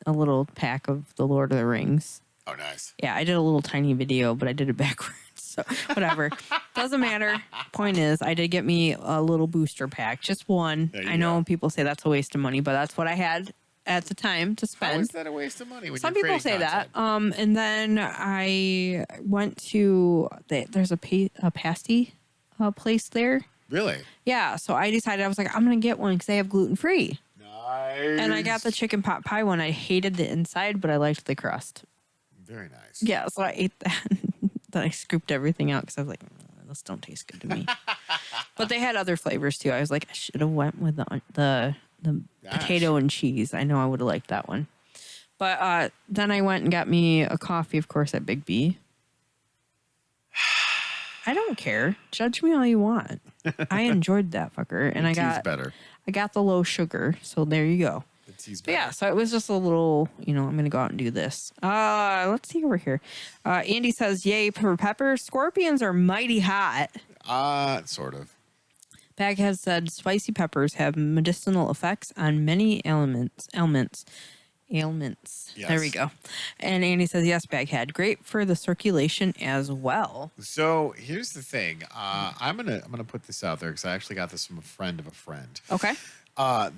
a little pack of the Lord of the Rings. Oh, nice. Yeah, I did a little tiny video, but I did it backwards. So whatever. Doesn't matter. Point is, I did get me a little booster pack. Just one. There you I know go. people say that's a waste of money, but that's what I had at the time to How is spend. that a waste of money? When Some you're people say creating that. content? And then I went to, there's a pasty place there. Really? Yeah. So I decided, I was like, I'm going to get one because they have gluten-free. Nice. And I got the chicken pot pie one. I hated the inside, but I liked the crust. Very nice. Yeah, so I ate that. Then I scooped everything out because I was like, this don't taste good to me. But they had other flavors too. I was like, I should have went with the potato and cheese. I know I would have liked that one. But then I went and got me a coffee, of course, at Big B. I don't care. Judge me all you want. I enjoyed that fucker, and I Tea's better. got the low sugar. So there you go. The tea's But better. yeah, so it was just a little, I'm going to go out and do this. Let's see over here. Andy says, yay, pepper. Scorpions are mighty hot. Sort of. Baghead said, spicy peppers have medicinal effects on many ailments. Yes. There we go. And Andy says, yes, Baghead. Great for the circulation as well. So here's the thing. I'm gonna put this out there because I actually got this from a friend of a friend. Okay.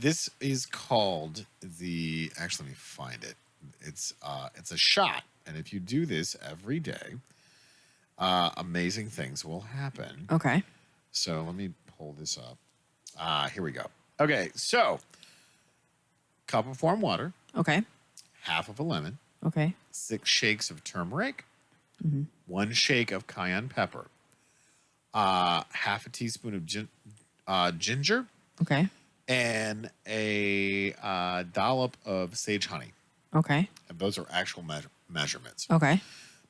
This is called the. Actually, let me find it. It's a shot, and if you do this every day, amazing things will happen. Okay. So let me pull this up. Here we go. Okay, so cup of warm water, Okay. half of a lemon, Okay. 6 shakes of turmeric, Mm-hmm. 1 shake of cayenne pepper, half a teaspoon of ginger, Okay. and a dollop of sage honey. Okay. And those are actual measurements. Okay.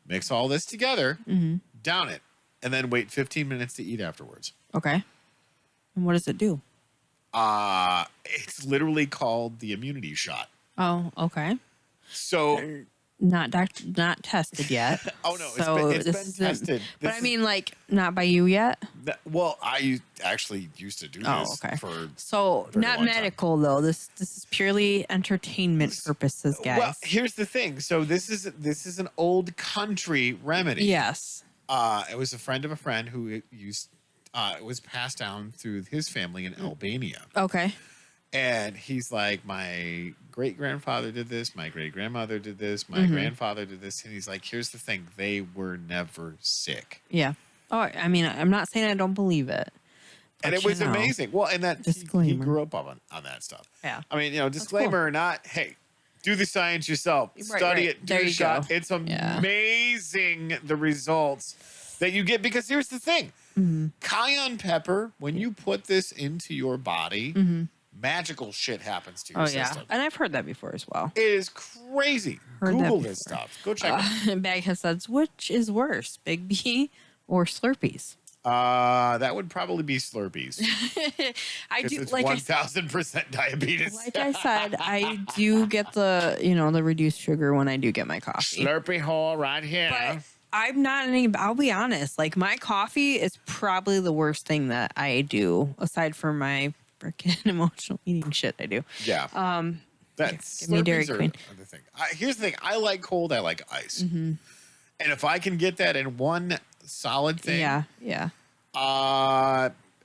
Mix all this together, Mm-hmm. down it, and then wait 15 minutes to eat afterwards. Okay. And what does it do? It's literally called the immunity shot. Oh, okay. So, Not tested yet. oh no, So it's this been isn't- tested. But This I mean, like, not by you yet. well, I actually used to do this Oh, okay. for. So very not long time. medical though. This is purely entertainment purposes, guys. Well, here's the thing. So this is an old country remedy. Yes. It was a friend of a friend who used. It was passed down through his family in Albania. Okay. And he's like, my great grandfather did this, my great grandmother did this, my grandfather did this. And he's like, here's the thing, they were never sick. Yeah. Oh, I mean, I'm not saying I don't believe it. And but it was you know, amazing. Well, and that he Disclaimer. grew up on that stuff. Yeah. I mean, disclaimer or not, hey, do the science yourself. Right, Study right. it. Do There the you shot. go. It's Yeah. amazing the results that you get. Because here's the thing. Cayenne pepper, when you put this into your body, magical shit happens to your Oh system. yeah. And I've heard that before as well. It is crazy. Heard that Google this before. stuff. Go check it. Baghead says, which is worse, Big B or Slurpees? That would probably be Slurpees. I do It's like 1,000% diabetes. like I said, I do get the the reduced sugar when I do get my coffee. Slurpee hole right here. But I'm not any. I'll be honest. Like my coffee is probably the worst thing that I do, aside from my freaking emotional eating shit I do. Yeah. That's give me Dairy Slurpees are Queen. the thing. Here's the thing. I like cold. I like ice. And if I can get that in one solid thing, Yeah.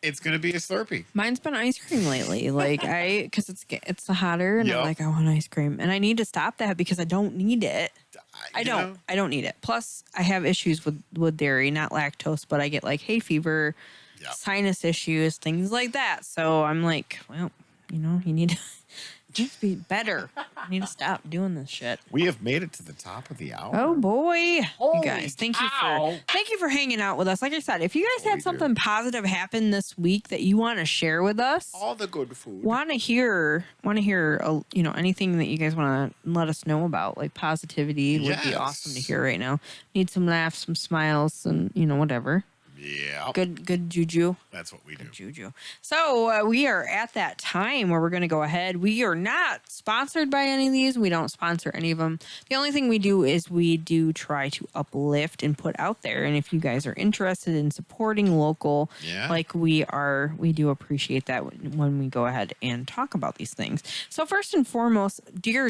it's gonna be a Slurpee. Mine's been ice cream lately. Like because it's hotter, and Yep. I'm like I want ice cream, and I need to stop that because I don't need it. I You don't. know? I don't need it. Plus, I have issues with dairy, not lactose, but I get like hay fever, Yep. sinus issues, things like that. So I'm like, well, you need Just be better. I need to stop doing this shit. We have made it to the top of the hour. Oh boy. Holy you guys, thank cow. you for hanging out with us. Like I said, if you guys We had do. something positive happen this week that you want to share with us, All the good food. want to hear anything that you guys want to let us know about, like positivity would be awesome to hear right now. Need some laughs, some smiles, and whatever. Yeah. Good juju. That's what we do. Juju. So we are at that time where we're going to go ahead. We are not sponsored by any of these. We don't sponsor any of them. The only thing we do is we do try to uplift and put out there. And if you guys are interested in supporting local, like we do appreciate that when we go ahead and talk about these things. So first and foremost, dear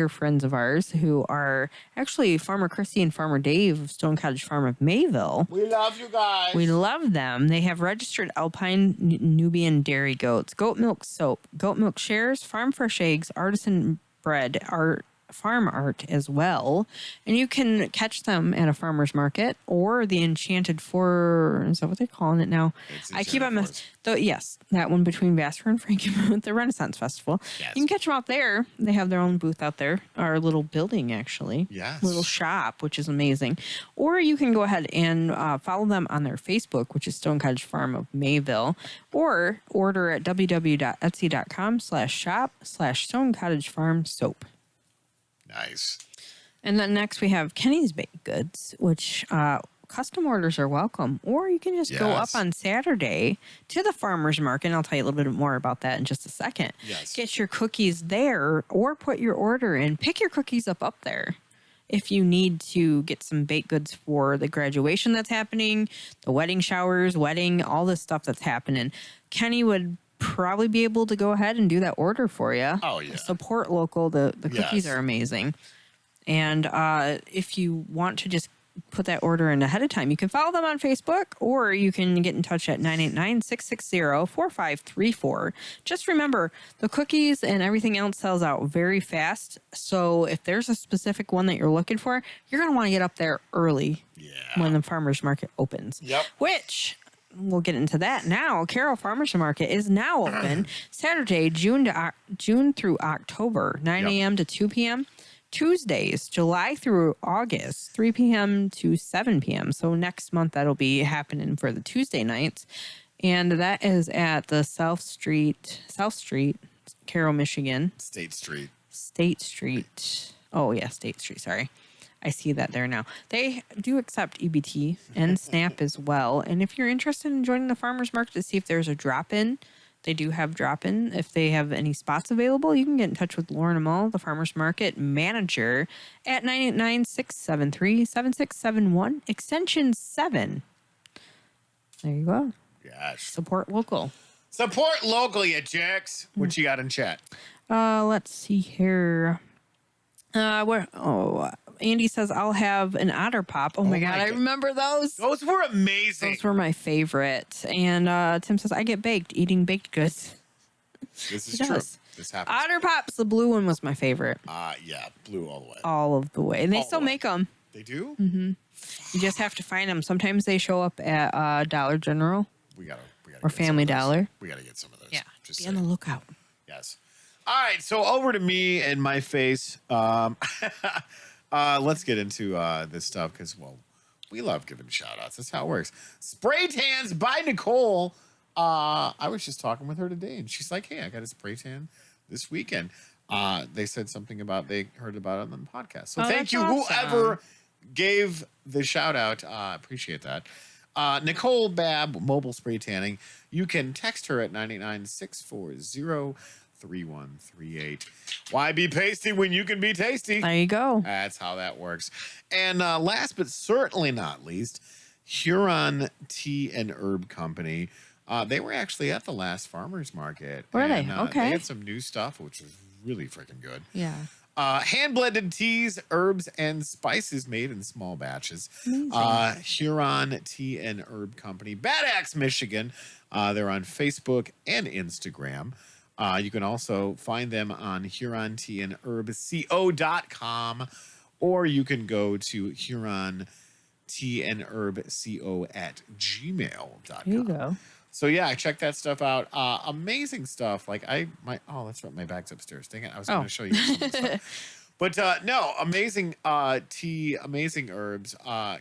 friends of ours who are actually Farmer Chrissy and Farmer Dave of Stone Cottage Farm of Mayville. We love you guys. We love them. They have registered Alpine Nubian dairy goats, goat milk soap, goat milk shares, farm fresh eggs, artisan bread, farm art as well. And you can catch them at a farmer's market or the Enchanted Forest. Is that what they're calling it now? I keep on yes, that one between Vassar and Frankenmuth, the Renaissance Festival. Yes. You can catch them out there. They have their own booth out there, our little building actually. Yes. Little shop, which is amazing. Or you can go ahead and follow them on their Facebook, which is Stone Cottage Farm of Mayville, or order at www.etsy.com/shop/Stone Cottage Farm Soap. Nice. And then next we have Kenny's Baked Goods, which custom orders are welcome. Or you can just go up on Saturday to the farmer's market. And I'll tell you a little bit more about that in just a second. Yes. Get your cookies there or put your order in. Pick your cookies up there. If you need to get some baked goods for the graduation that's happening, the wedding showers, all this stuff that's happening, Kenny would probably be able to go ahead and do that order for you. Oh, yeah. Support local. The cookies are amazing. And if you want to just put that order in ahead of time, you can follow them on Facebook or you can get in touch at 989-660-4534. Just remember, the cookies and everything else sells out very fast. So if there's a specific one that you're looking for, you're going to want to get up there early when the farmer's market opens. Yep. Which... we'll get into that now. Carroll Farmers Market is now open Saturday, June through October, 9 a.m. to 2 p.m. Tuesdays, July through August, 3 p.m. to 7 p.m. So next month that'll be happening for the Tuesday nights. And that is at the South Street, Carroll, Michigan. State Street. Oh, yeah, State Street. Sorry. I see that there now. They do accept EBT and SNAP as well. And if you're interested in joining the farmer's market to see if there's a drop-in, they do have drop-in. If they have any spots available, you can get in touch with Lauren Amal, the farmer's market manager, at 989-673-7671, extension 7. There you go. Yes. Support local. Support local, you chicks. What you got in chat? Let's see here. Andy says, I'll have an Otter Pop. Oh my God, I remember those. Those were amazing. Those were my favorite. And Tim says, I get baked, eating baked goods. This is true. This happens. Otter Pops, the blue one was my favorite. Yeah, blue all the way. All of the way. And they still make them. They do? Mm-hmm. You just have to find them. Sometimes they show up at Dollar General. We gotta or Family Dollar. We gotta get some of those. Yeah, just be on the lookout. Yes. All right, so over to me and my face. Let's get into this stuff because, well, we love giving shout outs. That's how it works. Spray tans by Nicole. I was just talking with her today and she's like, hey, I got a spray tan this weekend. They said something about they heard about it on the podcast. So thank you, whoever gave the shout out. Appreciate that. Nicole Babb, mobile spray tanning. You can text her at 989-640-3138. Why be pasty when you can be tasty? There you go. That's how that works. And last but certainly not least, Huron Tea and Herb Company. They were actually at the last farmer's market. Were they? Okay. They had some new stuff, which was really freaking good. Yeah. Hand-blended teas, herbs, and spices made in small batches. Huron Tea and Herb Company, Bad Axe, Michigan. They're on Facebook and Instagram. You can also find them on HuronTeaandHerbCO.com, or you can go to HuronTeaandHerbCO@gmail.com. There you go. So yeah, I checked that stuff out. Amazing stuff. Like that's right, my bag's upstairs. Dang it, I was going to show you some of the stuff. But no, amazing tea, amazing herbs.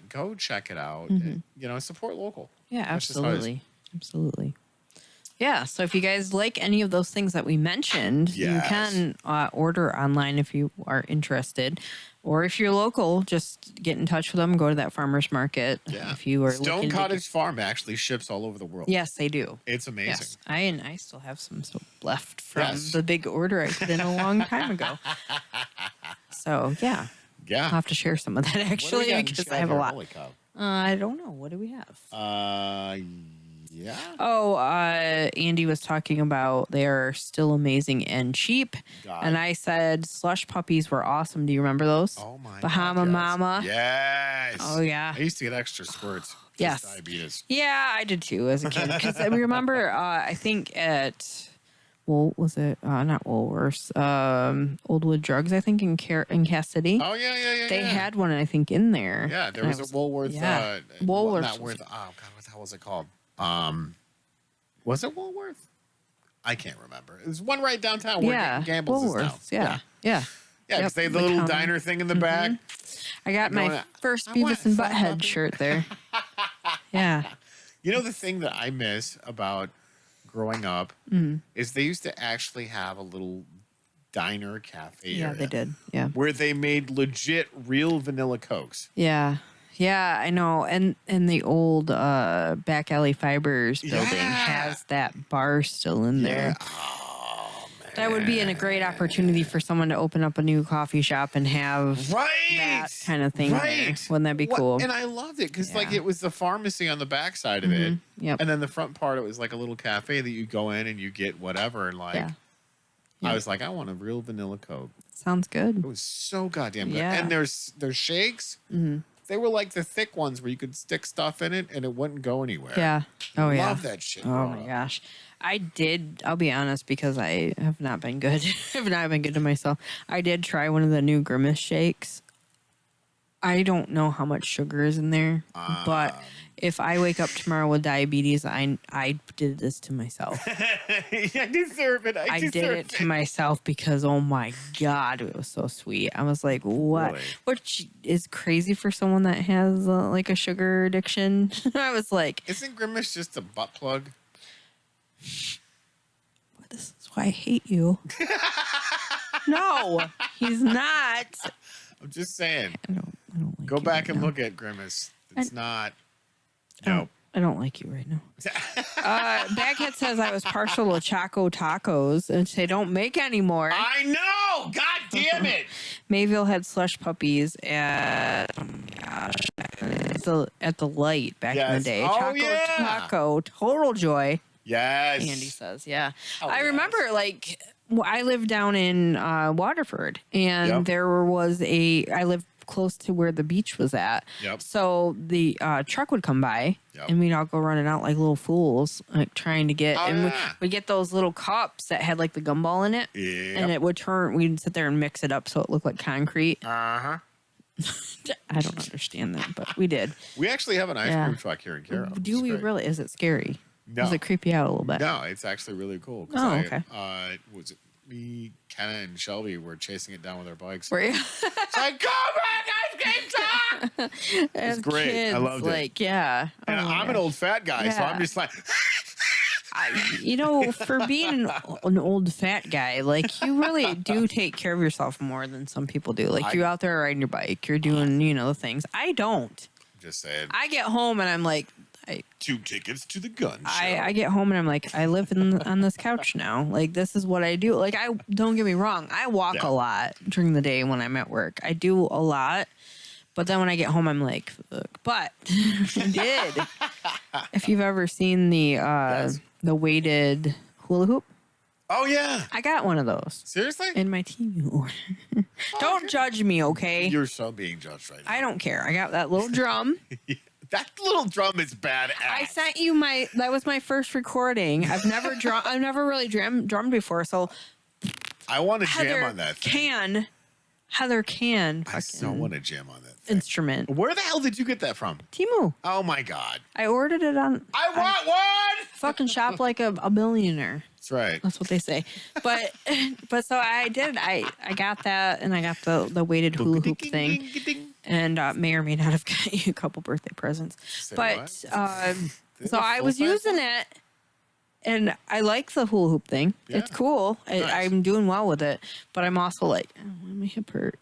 Go check it out. And, support local. Yeah, That's just how it is. absolutely. Yeah, so if you guys like any of those things that we mentioned, you can order online if you are interested. Or if you're local, just get in touch with them. Go to that farmer's market. Yeah. If you are Stone Cottage Farm actually ships all over the world. Yes, they do. It's amazing. Yes. I still have some left from the big order I put in a long time ago. So, yeah. Yeah. I'll have to share some of that, actually, because I have a lot. Holy cow. I don't know. What do we have? Yeah. Oh, Andy was talking about they are still amazing and cheap. And I said slush puppies were awesome. Do you remember those? Oh my Bahama God, yes. Mama. Yes. Oh, yeah. I used to get extra squirts. Yes. Diabetes. Yeah, I did too as a kid. Because I remember, I think at, was it? Not Woolworths. Oldwood Drugs, I think, in Cass City. Oh, yeah. They had one, I think, in there. Yeah, there was a Woolworth. Yeah. Woolworths. Not worth. Oh, God, what the hell was it called? Was it Woolworth? I can't remember. There's one right downtown where Gamble's is now. Yeah. Yeah, because they have the little diner thing in the back. I got my first Beavis and Butthead shirt there. Yeah. You know, the thing that I miss about growing up is they used to actually have a little diner cafe area. They did. Yeah. Where they made legit real vanilla Cokes. Yeah. Yeah, I know. And the old Back Alley Fibers building has that bar still in there. Oh, man. That would be a great opportunity for someone to open up a new coffee shop and have that kind of thing there. Wouldn't that be cool? And I loved it because like it was the pharmacy on the back side of it. Yep. And then the front part, it was like a little cafe that you go in and you get whatever. And like, I was like, I want a real vanilla Coke. Sounds good. It was so goddamn good. Yeah. And there's shakes. They were like the thick ones where you could stick stuff in it and it wouldn't go anywhere. Yeah. Oh, yeah. Love that shit. Oh, my gosh. I'll be honest, because I have not been good. I've not been good to myself. I did try one of the new Grimace shakes. I don't know how much sugar is in there, but if I wake up tomorrow with diabetes, I did this to myself. I deserve it. I did it to myself because, oh my God, it was so sweet. I was like, what? Really? Which is crazy for someone that has like a sugar addiction. I was like, isn't Grimace just a butt plug? This is why I hate you. No, he's not. I'm just saying. I don't like Go you back right and now. look at Grimace. It's not. No. I don't like you right now. Baghead says I was partial to Choco Tacos, which they don't make anymore. I know. God damn it. Mayville had slush puppies at at the light back in the day. Oh, Choco Taco, total joy. Yes. Andy says, yeah. Oh, I remember, like, I lived down in Waterford, and there was I lived close to where the beach was at. Yep. So the truck would come by, and we'd all go running out like little fools, like trying to get, we'd get those little cups that had like the gumball in it, and it would turn, we'd sit there and mix it up so it looked like concrete. Uh-huh. I don't understand that, but we did. We actually have an ice cream truck here in Carroll. Do we really? Is it scary? No. Does it creep you out a little bit? No, it's actually really cool. Oh, okay. Was it me, Kenna, and Shelby were chasing it down with our bikes. Were you? It's like, come back, ice cream truck! It's great. Kids, I loved it. Like, yeah. And I'm an old fat guy, so I'm just like... For being an old fat guy, like, you really do take care of yourself more than some people do. Like, you're out there riding your bike, you're doing, the things. I don't. Just saying. I get home and I'm like... 2 tickets to the gun show. I get home and I'm like, I live on this couch now. Like, this is what I do. Like, don't get me wrong. I walk a lot during the day when I'm at work. I do a lot. But then when I get home, I'm like, fuck. But I did. If you've ever seen the weighted hula hoop. Oh, yeah. I got one of those. Seriously? In my TV order. Don't judge me, okay? You're so being judged right now. I don't care. I got that little drum. That little drum is badass. I sent you that was my first recording. I've never really drummed before, so I want to jam on that thing. Heather can. I so want to jam on that thing. instrument. Where the hell did you get that from? Temu. Oh my God. I ordered it on. I want one. Fucking shop like a millionaire. That's right. That's what they say. But so I did. I got that, and I got the weighted hula hoop thing, and may or may not have got you a couple birthday presents. Say But what? so I was using it, and I like the hula hoop thing. Yeah. It's cool. Nice. I'm doing well with it, but I'm also like, oh, my hip hurt.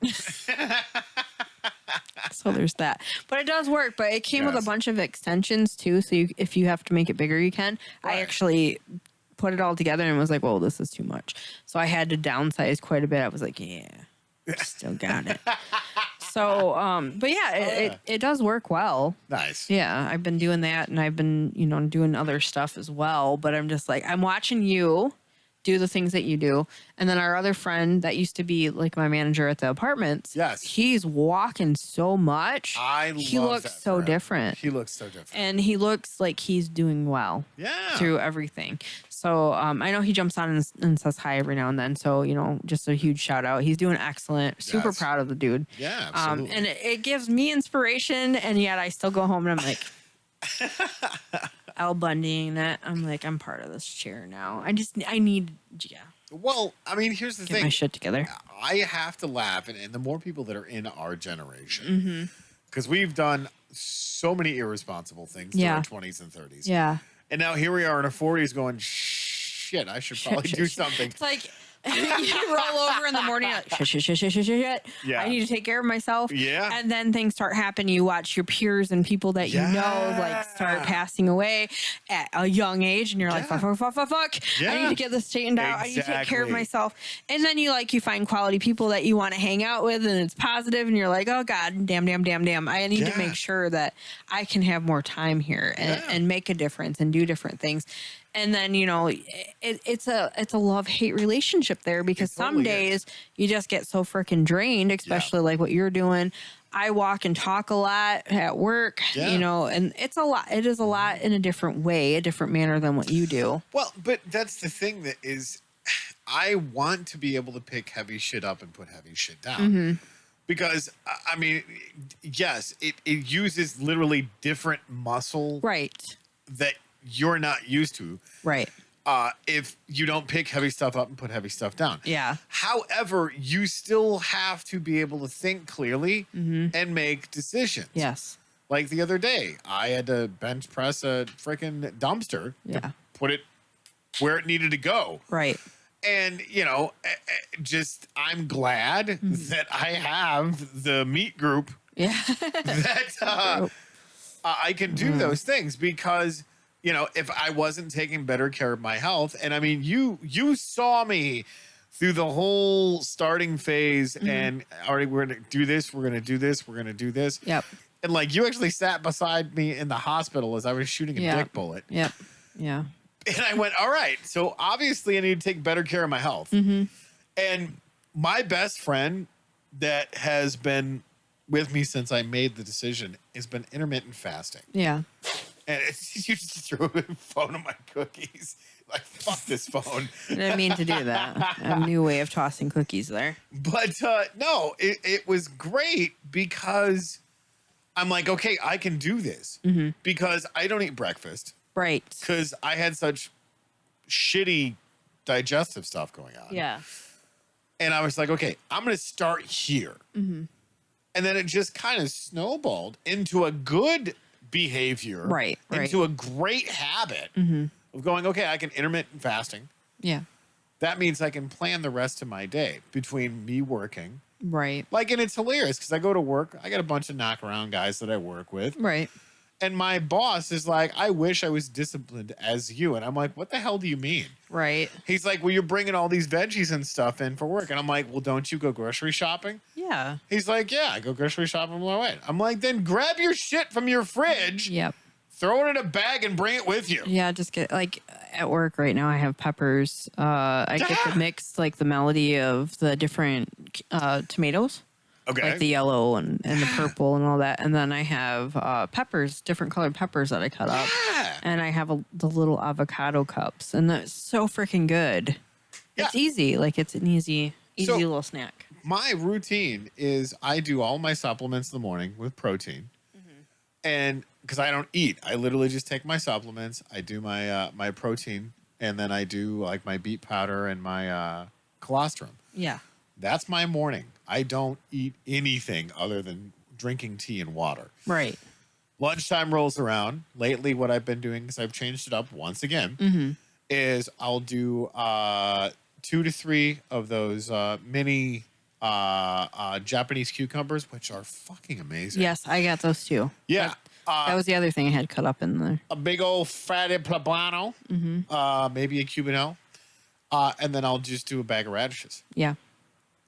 So there's that. But it does work. But it came with a bunch of extensions too. So if you have to make it bigger, you can. Right. I actually put it all together and was like, "Whoa, this is too much." So I had to downsize quite a bit. I was like, "Yeah, still got it." So, but yeah, it does work well. Nice. Yeah, I've been doing that, and I've been doing other stuff as well. But I'm just like, I'm watching you do the things that you do, and then our other friend that used to be like my manager at the apartments. Yes, he's walking so much. He looks so different. He looks so different, and he looks like he's doing well. Yeah, through everything. So I know he jumps on and says hi every now and then. So just a huge shout out. He's doing excellent. Super proud of the dude. Yeah, absolutely. And it gives me inspiration, and yet I still go home and I'm like. Al Bundying it. I'm like, I'm part of this chair now. I need. Well, I mean, here's the thing. Get my shit together. I have to laugh, and the more people that are in our generation, because we've done so many irresponsible things in our 20s and 30s. Yeah. And now here we are in our 40s going, shit, I should probably do something. It's like you roll over in the morning like, shit. Yeah. I need to take care of myself. Yeah. And then things start happening. You watch your peers and people that you know like start passing away at a young age, and you're like, fuck. Yeah. I need to get this straightened out. I need to take care of myself. And then you find quality people that you want to hang out with, and it's positive, and you're like, oh God, damn. I need to make sure that I can have more time here and make a difference and do different things. And then, it's a love-hate relationship there, because some days you just get so freaking drained, especially like what you're doing. I walk and talk a lot at work, and it's a lot. It is a lot in a different way, a different manner than what you do. Well, but that's the thing that is, I want to be able to pick heavy shit up and put heavy shit down. Because, I mean, yes, it uses literally different muscle. Right. That you're not used to. Right. If you don't pick heavy stuff up and put heavy stuff down. Yeah. However, you still have to be able to think clearly and make decisions. Yes. Like the other day, I had to bench press a freaking dumpster to put it where it needed to go. Right. And, just I'm glad that I have the meat group that I can do those things, because if I wasn't taking better care of my health, and I mean, you saw me through the whole starting phase, and already we're going to do this, we're going to do this, we're going to do this. Yep. And like, you actually sat beside me in the hospital as I was shooting a dick bullet. Yep. Yeah. And I went, all right, so obviously I need to take better care of my health. And my best friend that has been with me since I made the decision has been intermittent fasting. Yeah. And you just threw a phone on my cookies. Like, fuck this phone. I didn't mean to do that. A new way of tossing cookies there. But no, it was great, because I'm like, okay, I can do this. Because I don't eat breakfast. Right. Because I had such shitty digestive stuff going on. Yeah. And I was like, okay, I'm going to start here. And then it just kind of snowballed into a good behavior. Right. Into a great habit of going, okay, I can intermittent fasting. Yeah. That means I can plan the rest of my day between me working. Right. Like, and it's hilarious because I go to work. I got a bunch of knockaround guys that I work with. Right. And my boss is like, I wish I was disciplined as you. And I'm like, what the hell do you mean? Right. He's like, well, you're bringing all these veggies and stuff in for work. And I'm like, well, don't you go grocery shopping? Yeah. He's like, yeah, I go grocery shopping on my way. I'm like, then grab your shit from your fridge. Yep. Throw it in a bag and bring it with you. Yeah, just get, like, at work right now I have peppers. I get the mix, like the melody of the different tomatoes. Okay. Like the yellow and the purple and all that. And then I have peppers, different colored peppers that I cut up. Yeah. And I have the little avocado cups. And that's so freaking good. Yeah. It's easy. Like, it's an easy little snack. my routine is I do all my supplements in the morning with protein. And because I don't eat, I literally just take my supplements. I do my my protein, and then I do like my beet powder and my colostrum. Yeah. That's my morning. I don't eat anything other than drinking tea and water. Right. Lunchtime rolls around. Lately, what I've been doing, because I've changed it up once again, is I'll do 2 to 3 of those mini Japanese cucumbers, which are fucking amazing. Yes, I got those too. Yeah. That was the other thing I had cut up in there. A big old fatty poblano, maybe a cubano, and then I'll just do a bag of radishes. Yeah.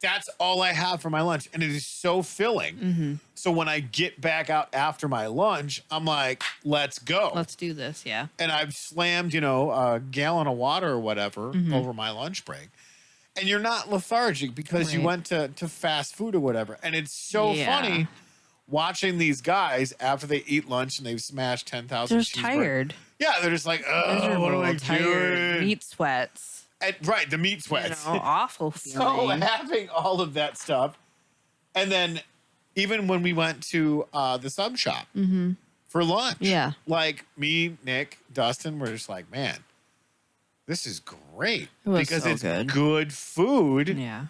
That's all I have for my lunch, and it is so filling. So when I get back out after my lunch, I'm like, let's go. Let's do this, yeah. And I've slammed, you know, a gallon of water or whatever over my lunch break. And you're not lethargic because you went to fast food or whatever. And it's so funny watching these guys after they eat lunch and they've smashed 10,000 They're just tired. Yeah, they're just like, oh, what am I doing? Meat sweats. And, right, the meat sweats. You know, awful So feeling. having all of that stuff. And then even when we went to the sub shop for lunch, like me, Nick, Dustin, we're just like, man, this is great because so it's good. good food. Yeah.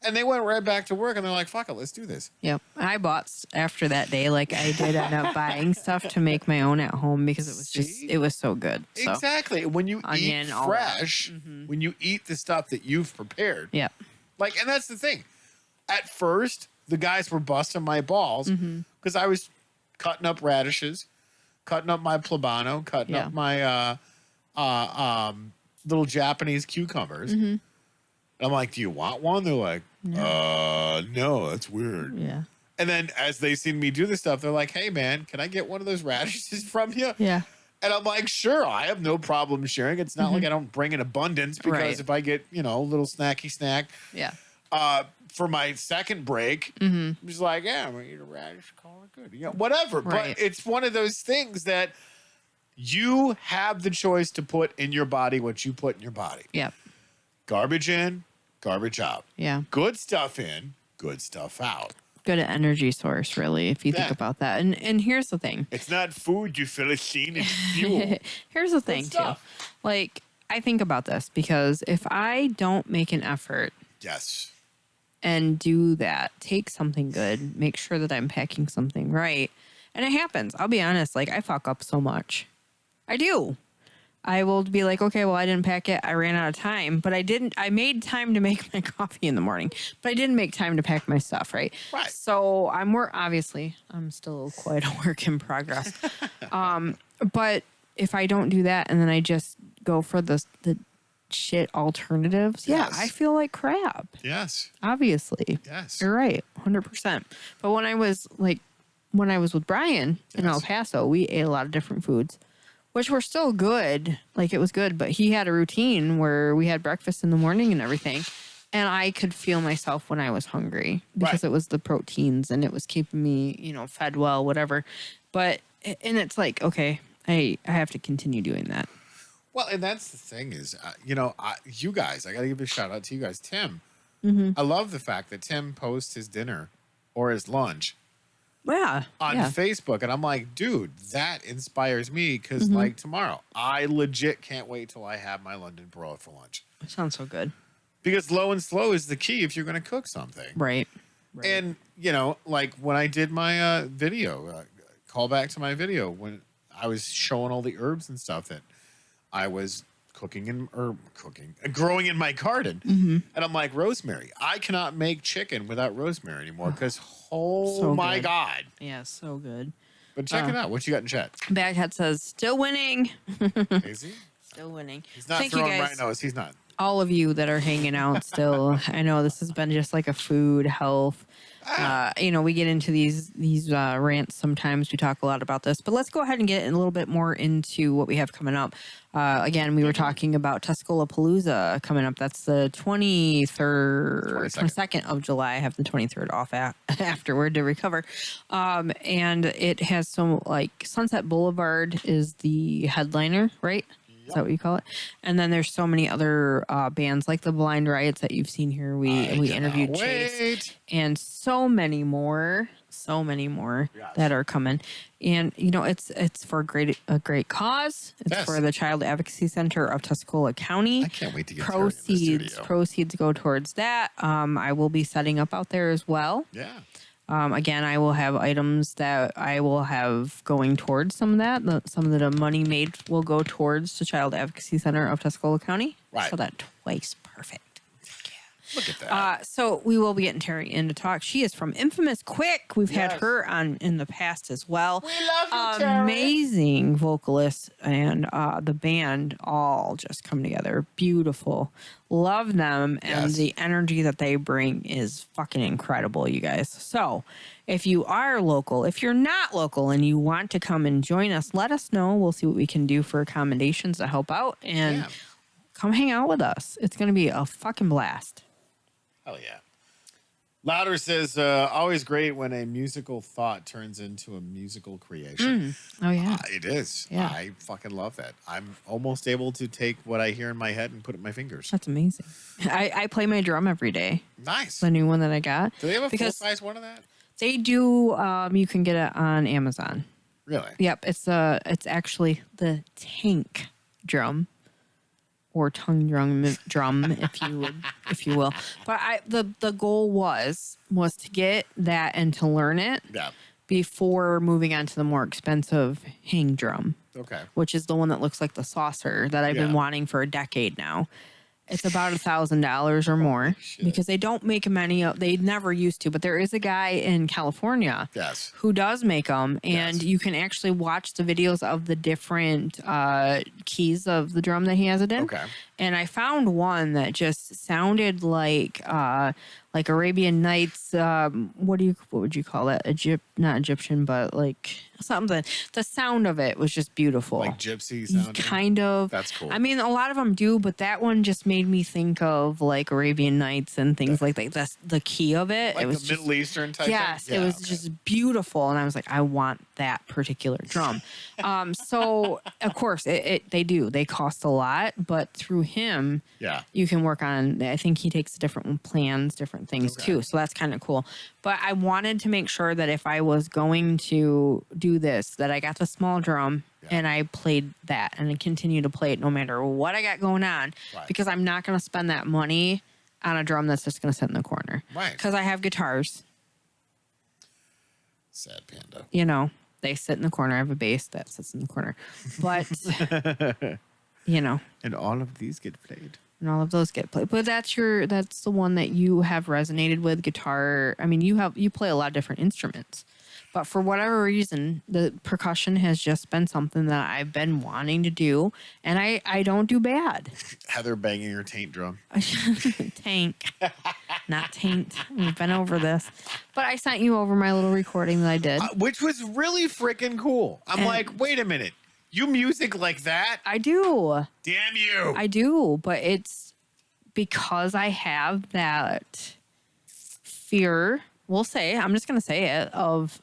And they went right back to work and they're like, fuck it, let's do this. Yep. I bought after that day, like I did end up buying stuff to make my own at home because it was just, it was so good. So. Exactly. When you Onion, eat fresh, when you eat the stuff that you've prepared. Yep. Like, and that's the thing. At first, the guys were busting my balls because I was cutting up radishes, cutting up my poblano, cutting up my little Japanese cucumbers. And I'm like, do you want one? They're like, no, that's weird. Yeah. And then as they seen me do this stuff, they're like, hey, man, can I get one of those radishes from you? Yeah. And I'm like, sure, I have no problem sharing. It's not like I don't bring in abundance because if I get, you know, a little snacky snack. Yeah. For my second break, I'm just like, yeah, I'm going to eat a radish, call it good. You know, whatever. Right. But it's one of those things that you have the choice to put in your body what you put in your body. Yep. Garbage in, garbage out. Yeah. Good stuff in, good stuff out. Good energy source, really, if you think about that. And here's the thing. It's not food, you Philistine, it's fuel. Here's the thing, too. Like, I think about this because if I don't make an effort and do that, take something good, make sure that I'm packing something right, and it happens. I'll be honest, like, I fuck up so much. I do. I will be like, okay, well, I didn't pack it. I ran out of time, but I made time to make my coffee in the morning, but I didn't make time to pack my stuff, right? Right. So obviously, I'm still quite a work in progress. But if I don't do that and then I just go for the shit alternatives, I feel like crap. Yes. Obviously. Yes. You're right, 100%. But when I was with Brian in El Paso, we ate a lot of different foods, which were still good. Like, it was good, but he had a routine where we had breakfast in the morning and everything. And I could feel myself when I was hungry because it was the proteins and it was keeping me, you know, fed well, whatever. But, and it's like, okay, I have to continue doing that. Well, and that's the thing is, you know, you guys, I got to give a shout out to you guys. Tim, I love the fact that Tim posts his dinner or his lunch on Facebook. And I'm like, dude, that inspires me because like tomorrow, I legit can't wait till I have my London broil for lunch. It sounds so good. Because low and slow is the key if you're going to cook something. Right. And, you know, like when I did my video, call back to my video when I was showing all the herbs and stuff that I was growing in my garden. And I'm like, rosemary. I cannot make chicken without rosemary anymore because, my God. Yeah, so good. But check it out. What you got in chat? Baghead says, still winning. Is he? Still winning. He's not throwing right nose. He's not. All of you that are hanging out still. I know this has been just like a food, health. You know, we get into these rants sometimes. We talk a lot about this, but let's go ahead and get a little bit more into what we have coming up. Again, we were talking about Tuscola Palooza coming up. That's the 22nd of July. I have the 23rd off afterward to recover. And it has some, like, Sunset Boulevard is the headliner, right? Is that what you call it? And then there's so many other bands like the Blind Riots that you've seen here. We interviewed Chase and so many more that are coming. And you know, it's for a great cause. It's for the Child Advocacy Center of Tuscola County. I can't wait to get proceeds go towards that. I will be setting up out there as well. Yeah. Again, I will have items that I will have going towards some of that. Some of the money made will go towards the Child Advocacy Center of Tuscola County. Right. So that twice perfect. Look at that. So we will be getting Terry in to talk. She is from Infamous Quick. We've had her on in the past as well. We love you, Terry. Amazing vocalist, and the band all just come together. Beautiful. Love them, and the energy that they bring is fucking incredible, you guys. So if you are local, if you're not local and you want to come and join us, let us know. We'll see what we can do for accommodations to help out, and come hang out with us. It's going to be a fucking blast. Oh, yeah. Louder says, always great when a musical thought turns into a musical creation. Oh, yeah. It is. Yeah. I fucking love that. I'm almost able to take what I hear in my head and put it in my fingers. That's amazing. I play my drum every day. Nice. The new one that I got. Do they have a full-size one of that? They do. You can get it on Amazon. Really? Yep. It's actually the tank drum. Or tongue drum, if you will. But the goal was to get that and to learn it before moving on to the more expensive hang drum. Okay. Which is the one that looks like the saucer that I've been wanting for a decade now. It's about $1,000 or more because they don't make many of. They never used to, but there is a guy in California who does make them, and you can actually watch the videos of the different keys of the drum that he has it in. Okay. And I found one that just sounded like Arabian Nights. What would you call it? Not Egyptian, but like something. The sound of it was just beautiful. Like gypsy sound. Kind of. That's cool. I mean, a lot of them do, but that one just made me think of like Arabian Nights and things like that. That's the key of it. Like it was the just, Middle Eastern type. Yes, it was just beautiful, and I was like, I want that particular drum. So of course they do. They cost a lot, but through him, you can work on. I think he takes different plans, different things too. So that's kind of cool. But I wanted to make sure that if I was going to do this, that I got the small drum and I played that and I continue to play it no matter what I got going on, because I'm not going to spend that money on a drum that's just going to sit in the corner. Right. Because I have guitars. Sad panda. You know, they sit in the corner. I have a bass that sits in the corner. But, you know. And all of these get played. And all of those get played. But that's the one that you have resonated with, guitar. I mean, you play a lot of different instruments. But for whatever reason, the percussion has just been something that I've been wanting to do. And I don't do bad. Heather banging her taint drum. Tank. Not taint. We've been over this. But I sent you over my little recording that I did. Which was really freaking cool. I'm like, wait a minute. You music like that? I do. Damn you. I do. But it's because I have that fear, I'm just going to say it, of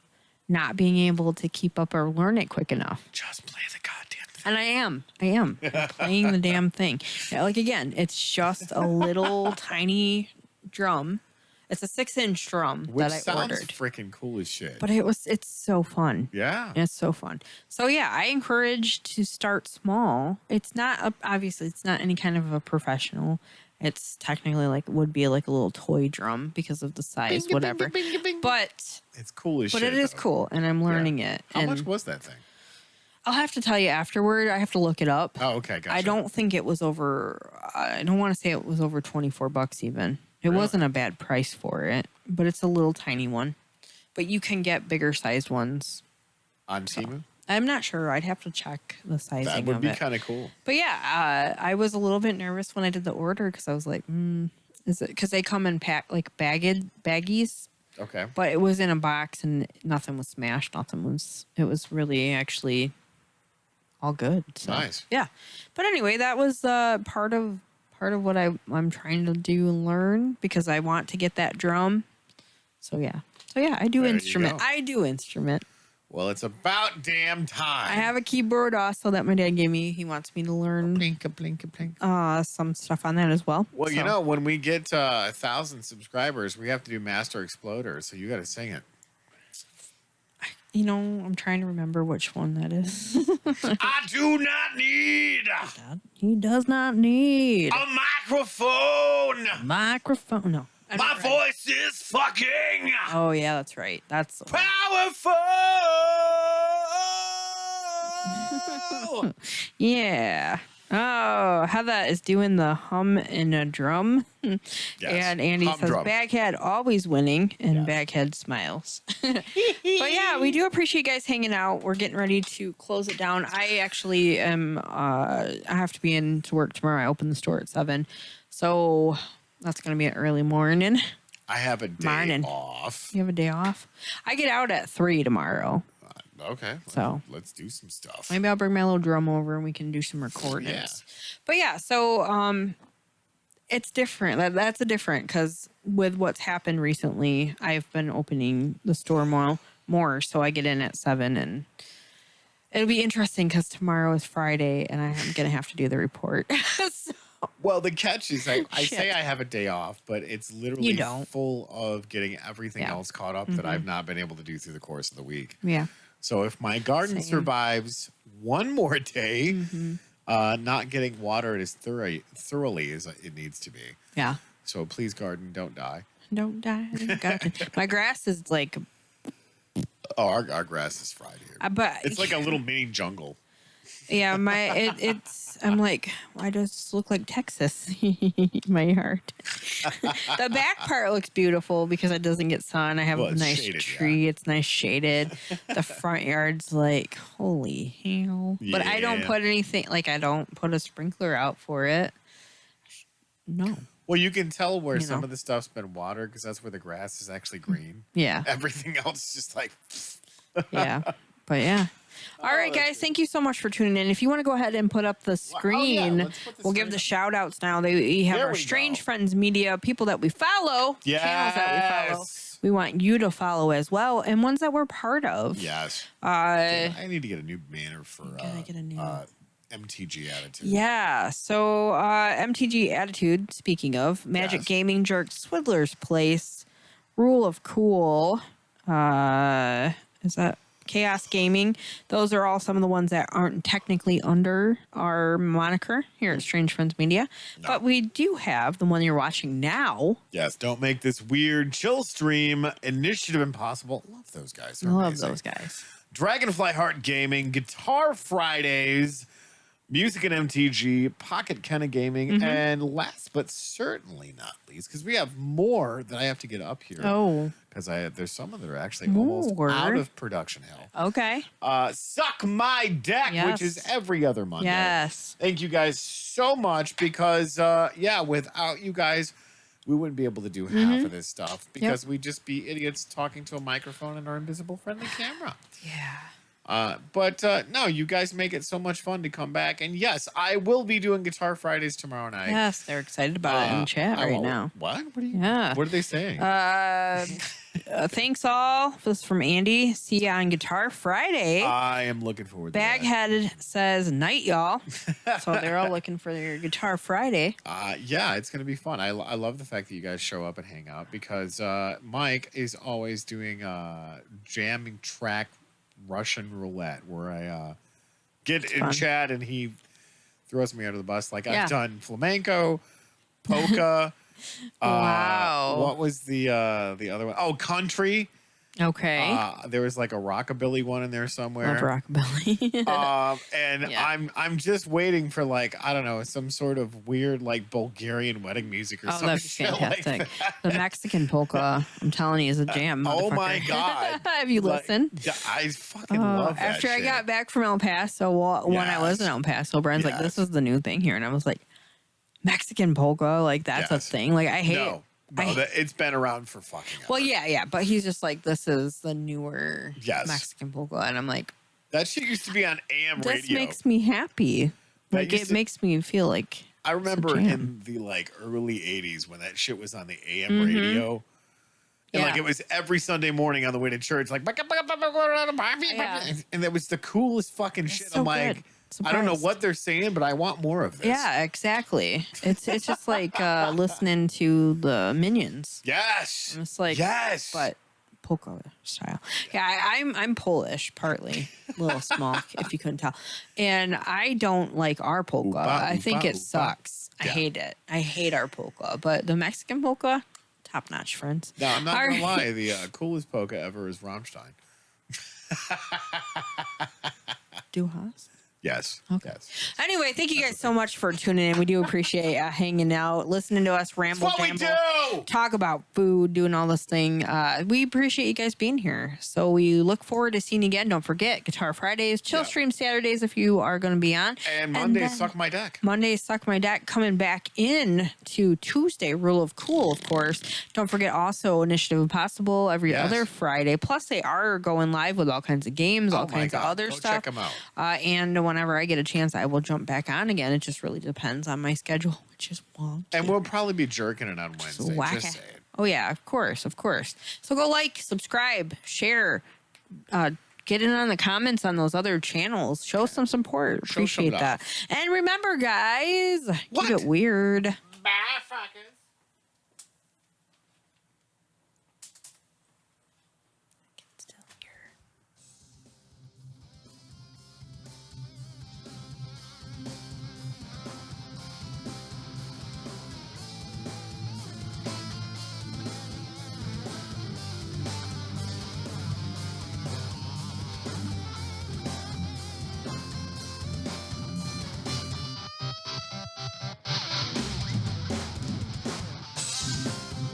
not being able to keep up or learn it quick enough. Just play the goddamn thing. And I am I'm playing the damn thing. Like, again, it's just a little tiny drum. It's a 6-inch drum that I ordered. Sounds freaking cool as shit. But it's so fun. Yeah. It's so fun. So yeah, I encourage to start small. It's not obviously it's not any kind of a professional. It's technically would be like a little toy drum because of the size, whatever. But it's cool as shit. But it is cool, and I'm learning it. How much was that thing? I'll have to tell you afterward. I have to look it up. Oh, okay, gotcha. I don't think it was over. I don't want to say it was over $24 even. It wasn't a bad price for it, but it's a little tiny one. But you can get bigger sized ones on Temu. I'm not sure. I'd have to check the sizing of it. That would be kind of cool. But yeah, I was a little bit nervous when I did the order because I was like, is it because they come in baggies? Okay. But it was in a box and nothing was smashed. It was really actually all good. So, nice. Yeah. But anyway, that was part of what I'm trying to do and learn because I want to get that drum. So yeah, I do instrument. Well, it's about damn time. I have a keyboard also that my dad gave me. He wants me to learn Blinka, blinka, blink. some stuff on that as well. Well, So, you know, when we get 1,000 subscribers, we have to do Master Exploder, so you got to sing it. you know, I'm trying to remember which one that is. I do not need He does not need a microphone. microphone. No. I don't My know. voice is fucking Oh, yeah, that's right. That's the one. powerful. Yeah. Oh, how that is doing the hum in a drum. Yes. And Andy Hum says drum. Baghead always winning and Yes. Baghead smiles. But yeah, we do appreciate you guys hanging out. We're getting ready to close it down. I actually am I have to be in to work tomorrow. I open the store at 7. So that's gonna be an early morning. I have a day Morning. off. You have a day off? I get out at 3 tomorrow. Okay. So. Let's do some stuff. Maybe I'll bring my little drum over and we can do some recordings. Yeah. But yeah, so it's different. That's a different because with what's happened recently, I've been opening the store more. So I get in at 7 and it'll be interesting because tomorrow is Friday and I'm going to have to do the report. So, Well, the catch is I Shit. say I have a day off, but it's literally You don't. full of getting everything Yeah. else caught up that I've not been able to do through the course of the week. yeah. So if my garden Same. survives one more day, not getting watered as thoroughly as it needs to be. Yeah. So please, garden, don't die. Don't die. My grass is like, Oh, our grass is fried here. but It's like a little mini jungle. yeah, it's I'm like, why does this look like Texas? My yard. The back part looks beautiful because it doesn't get sun. I have Well, a it's nice shaded, tree. It's nice shaded. The front yard's like, holy hell. But I don't Yeah. put anything, like I don't put a sprinkler out for it. No. Well, you can tell where You some know. of the stuff's been watered because that's where the grass is actually green. Yeah. Everything else is just like, Yeah. But yeah. All right, that's guys. Thank you so much for tuning in. If you want to go ahead and put up the screen, let's put the we'll give screen the up. shout outs now. We have There our we Strange go. Friends Media, people that we follow, channels that we follow. Yes. We want you to follow as well, and ones that we're part of. yes. Uh, I need to get a new banner for gotta get a new- MTG Attitude. yeah. So MTG Attitude. Speaking of Magic Yes. Gaming, Jerk, Swiddler's Place, Rule of Cool. Is that Chaos Gaming? Those are all some of the ones that aren't technically under our moniker here at Strange Friends Media. No. But we do have the one you're watching now. Yes. Don't make this weird chill stream Initiative Impossible. Love those guys. I They're love amazing. those guys. Dragonfly Heart Gaming, Guitar Fridays, Music and MTG, Pocket Kenna Gaming, Mm-hmm. and last but certainly not least, because we have more that I have to get up here. Oh, Because there's some that are actually almost More. out of production hell. okay. Suck My Deck, Yes. which is every other Monday. Yes. Thank you guys so much because, without you guys, we wouldn't be able to do half of this stuff because we'd just be idiots talking to a microphone and our invisible friendly camera. Yeah. But no, you guys make it so much fun to come back. And yes, I will be doing Guitar Fridays tomorrow night. Yes, they're excited about it in chat I right won't- now. What? What are you? Yeah. What are they saying? Thanks all. This is from Andy. See ya on Guitar Friday. I am looking forward to that. Bagheaded says night, y'all. So they're all looking for their Guitar Friday. Yeah, it's gonna be fun. I love the fact that you guys show up and hang out because Mike is always doing jamming track Russian roulette where I get in fun. chat and he throws me under the bus. Like Yeah. I've done flamenco, polka. Wow. What was the other one? Oh, country. Okay. There was like a rockabilly one in there Love somewhere. rockabilly. And Yeah. I'm just waiting for like I don't know some sort of weird like Bulgarian wedding music or Oh, something. that'd be fantastic. The Mexican polka, I'm telling you, is a jam. Oh my motherfucker. God. Have you Like, listened? I fucking love that. After I shit. got back from El Paso, when I was in Yes. El Paso, Brian's like, Yes. this is the new thing here. And I was like, Mexican polka? Like, that's Yes. a thing? Like, I hate it. No, it's been around for fucking. Well, ever. yeah. But he's just like, this is the newer Yes. Mexican polka. And I'm like, That shit used to be on AM this radio. makes me happy. That Like, used it to- makes me feel like I remember jam. in the like early '80s when that shit was on the AM Mm-hmm. radio. And like it was every Sunday morning on the way to church, like, Yeah. and that was the coolest fucking shit. so I'm like, good. I don't know Surprised. what they're saying, but I want more of this. Yeah, exactly. It's just like listening to the Minions. Yes. It's like, yes. but polka style. Yeah, I'm Polish, partly, a little small, if you couldn't tell. And I don't like our polka. I think it sucks. I hate it. I hate our polka. But the Mexican polka, top notch, friends. No, I'm not gonna lie. The coolest polka ever is Rammstein. Du hast? Yes. Okay. Yes. Anyway, thank you guys so much for tuning in. We do appreciate hanging out, listening to us ramble, That's what we do. talk about food, doing all this thing. We appreciate you guys being here. So we look forward to seeing you again. Don't forget, Guitar Fridays, Chill Stream Saturdays if you are going to be on. And Mondays, Suck My Deck. Mondays, Suck My Deck, coming back in to Tuesday, Rule of Cool, of course. Don't forget also Initiative Impossible every other Friday. Plus, they are going live with all kinds of games, all kinds of other stuff. Check them out. And whenever I get a chance, I will jump back on again. It just really depends on my schedule, which is wonky. And we'll probably be jerking it on Wednesday. Just saying. Oh, yeah, of course, of course. So go like, subscribe, share, get in on the comments on those other channels. Show some support. Appreciate that. And remember, guys, keep it weird. Bye, fuckers.